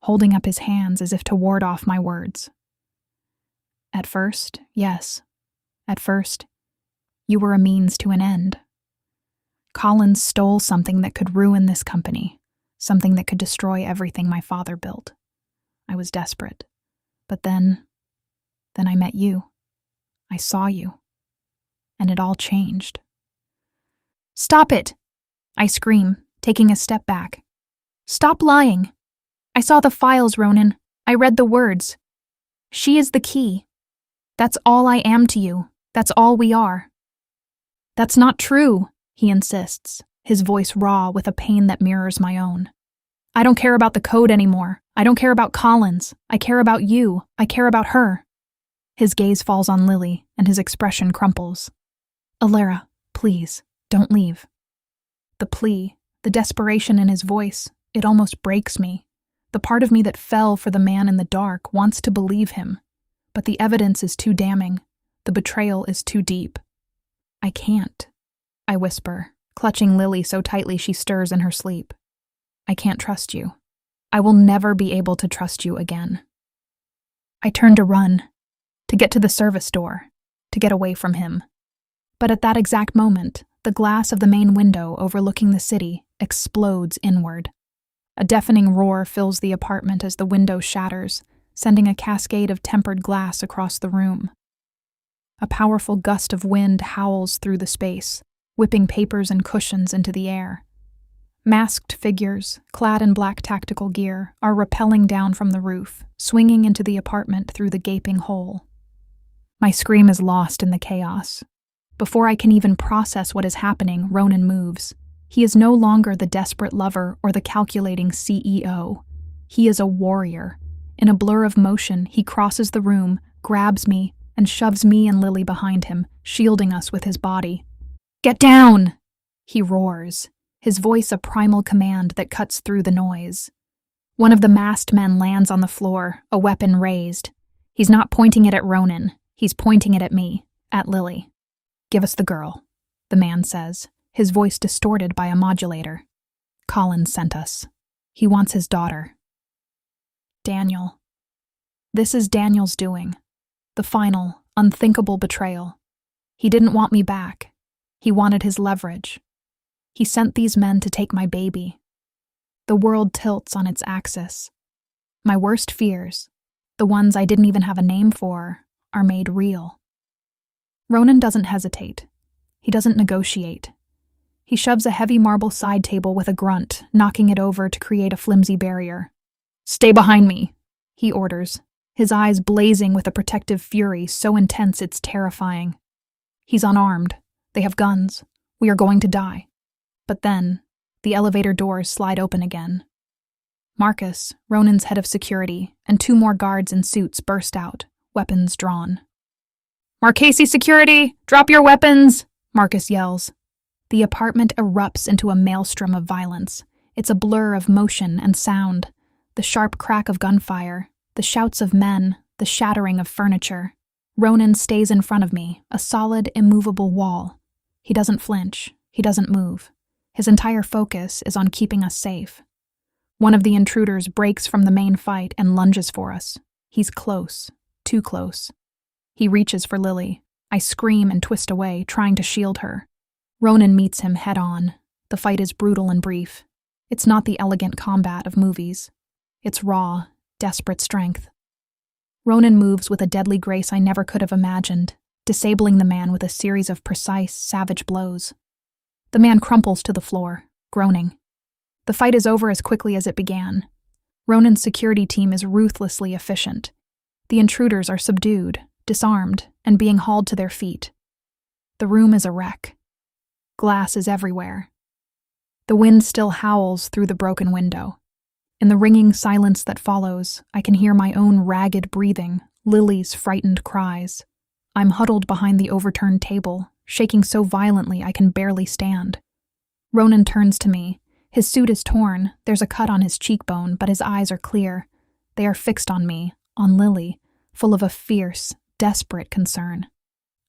holding up his hands as if to ward off my words. "At first, yes. At first, you were a means to an end. Collins stole something that could ruin this company, something that could destroy everything my father built. I was desperate. But then I met you. I saw you. And it all changed." "Stop it!" I scream, taking a step back. "Stop lying. I saw the files, Ronan. I read the words. She is the key. That's all I am to you. That's all we are." "That's not true," he insists, his voice raw with a pain that mirrors my own. "I don't care about the code anymore. I don't care about Collins. I care about you. I care about her." His gaze falls on Lily, and his expression crumples. "Elara, please, don't leave." The plea, the desperation in his voice, it almost breaks me. The part of me that fell for the man in the dark wants to believe him, but the evidence is too damning. The betrayal is too deep. "I can't," I whisper, clutching Lily so tightly she stirs in her sleep. "I can't trust you. I will never be able to trust you again." I turn to run, to get to the service door, to get away from him. But at that exact moment, the glass of the main window overlooking the city explodes inward. A deafening roar fills the apartment as the window shatters, sending a cascade of tempered glass across the room. A powerful gust of wind howls through the space, whipping papers and cushions into the air. Masked figures, clad in black tactical gear, are rappelling down from the roof, swinging into the apartment through the gaping hole. My scream is lost in the chaos. Before I can even process what is happening, Ronan moves. He is no longer the desperate lover or the calculating CEO. He is a warrior. In a blur of motion, he crosses the room, grabs me, and shoves me and Lily behind him, shielding us with his body. "Get down!" he roars, his voice a primal command that cuts through the noise. One of the masked men lands on the floor, a weapon raised. He's not pointing it at Ronan. He's pointing it at me, at Lily. "Give us the girl," the man says, his voice distorted by a modulator. "Collins sent us. He wants his daughter." Daniel. This is Daniel's doing. The final, unthinkable betrayal. He didn't want me back. He wanted his leverage. He sent these men to take my baby. The world tilts on its axis. My worst fears, the ones I didn't even have a name for, are made real. Ronan doesn't hesitate. He doesn't negotiate. He shoves a heavy marble side table with a grunt, knocking it over to create a flimsy barrier. "Stay behind me," he orders, his eyes blazing with a protective fury so intense it's terrifying. He's unarmed. They have guns. We are going to die. But then, the elevator doors slide open again. Marcus, Ronan's head of security, and 2 more guards in suits burst out, weapons drawn. "Marchesi security, drop your weapons!" Marcus yells. The apartment erupts into a maelstrom of violence. It's a blur of motion and sound, the sharp crack of gunfire, the shouts of men, the shattering of furniture. Ronan stays in front of me, a solid, immovable wall. He doesn't flinch. He doesn't move. His entire focus is on keeping us safe. One of the intruders breaks from the main fight and lunges for us. He's close, too close. He reaches for Lily. I scream and twist away, trying to shield her. Ronan meets him head-on. The fight is brutal and brief. It's not the elegant combat of movies. It's raw, desperate strength. Ronan moves with a deadly grace I never could have imagined, disabling the man with a series of precise, savage blows. The man crumples to the floor, groaning. The fight is over as quickly as it began. Ronan's security team is ruthlessly efficient. The intruders are subdued, disarmed, and being hauled to their feet. The room is a wreck. Glass is everywhere. The wind still howls through the broken window. In the ringing silence that follows, I can hear my own ragged breathing, Lily's frightened cries. I'm huddled behind the overturned table, shaking so violently I can barely stand. Ronan turns to me. His suit is torn, there's a cut on his cheekbone, but his eyes are clear. They are fixed on me, on Lily, full of a fierce, desperate concern.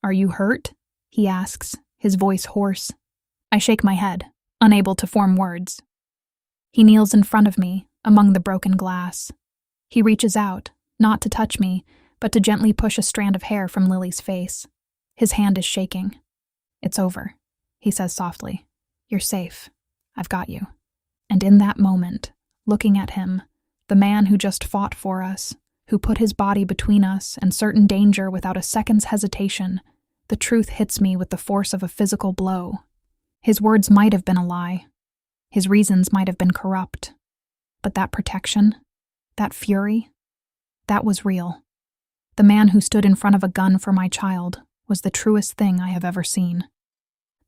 "Are you hurt?" he asks, his voice hoarse. I shake my head, unable to form words. He kneels in front of me, among the broken glass. He reaches out, not to touch me, but to gently push a strand of hair from Lily's face. His hand is shaking. "It's over," he says softly. "You're safe. I've got you." And in that moment, looking at him, the man who just fought for us, who put his body between us and certain danger without a second's hesitation, the truth hits me with the force of a physical blow. His words might have been a lie. His reasons might have been corrupt. But that protection, that fury, that was real. The man who stood in front of a gun for my child was the truest thing I have ever seen.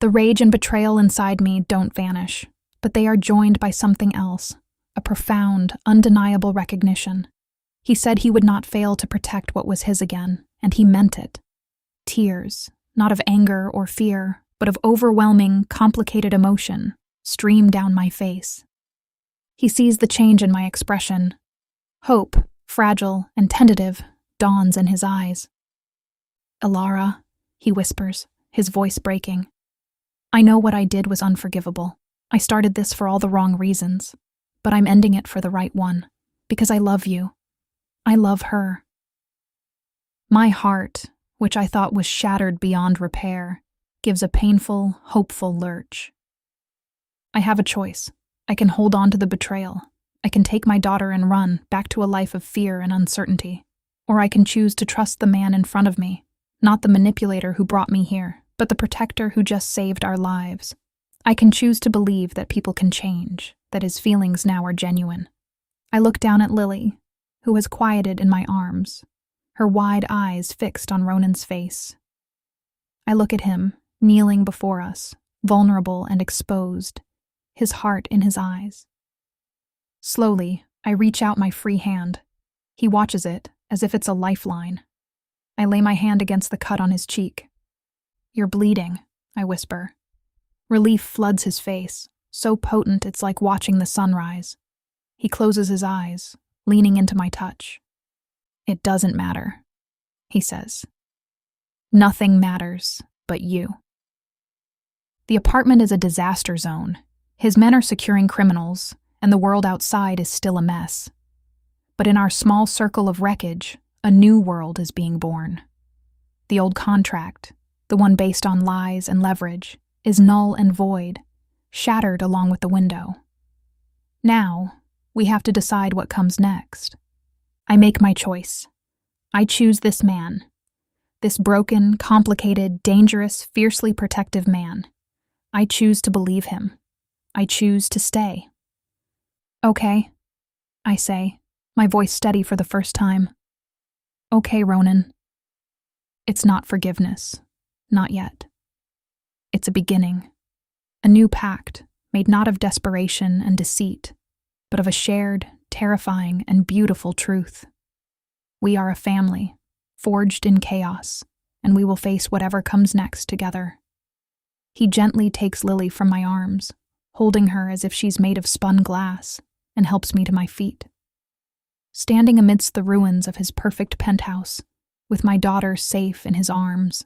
The rage and betrayal inside me don't vanish, but they are joined by something else, a profound, undeniable recognition. He said he would not fail to protect what was his again, and he meant it. Tears, not of anger or fear, but of overwhelming, complicated emotion, streamed down my face. He sees the change in my expression. Hope, fragile and tentative, dawns in his eyes. "Elara," he whispers, his voice breaking. "I know what I did was unforgivable. I started this for all the wrong reasons, but I'm ending it for the right one, because I love you. I love her." My heart, which I thought was shattered beyond repair, gives a painful, hopeful lurch. I have a choice. I can hold on to the betrayal. I can take my daughter and run back to a life of fear and uncertainty. Or I can choose to trust the man in front of me, not the manipulator who brought me here, but the protector who just saved our lives. I can choose to believe that people can change, that his feelings now are genuine. I look down at Lily, who has quieted in my arms, her wide eyes fixed on Ronan's face. I look at him, kneeling before us, vulnerable and exposed, his heart in his eyes. Slowly, I reach out my free hand. He watches it, as if it's a lifeline. I lay my hand against the cut on his cheek. "You're bleeding," I whisper. Relief floods his face, so potent it's like watching the sunrise. He closes his eyes, leaning into my touch. "It doesn't matter," he says. "Nothing matters but you." The apartment is a disaster zone. His men are securing criminals, and the world outside is still a mess. But in our small circle of wreckage, a new world is being born. The old contract, the one based on lies and leverage, is null and void, shattered along with the window. Now, we have to decide what comes next. I make my choice. I choose this man. This broken, complicated, dangerous, fiercely protective man. I choose to believe him. I choose to stay. Okay, I say, my voice steady for the first time. Okay, Ronan. It's not forgiveness. Not yet. It's a beginning. A new pact, made not of desperation and deceit, but of a shared, terrifying, and beautiful truth. We are a family, forged in chaos, and we will face whatever comes next together. He gently takes Lily from my arms, holding her as if she's made of spun glass, and helps me to my feet. Standing amidst the ruins of his perfect penthouse, with my daughter safe in his arms,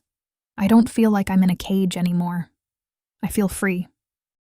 I don't feel like I'm in a cage anymore. I feel free.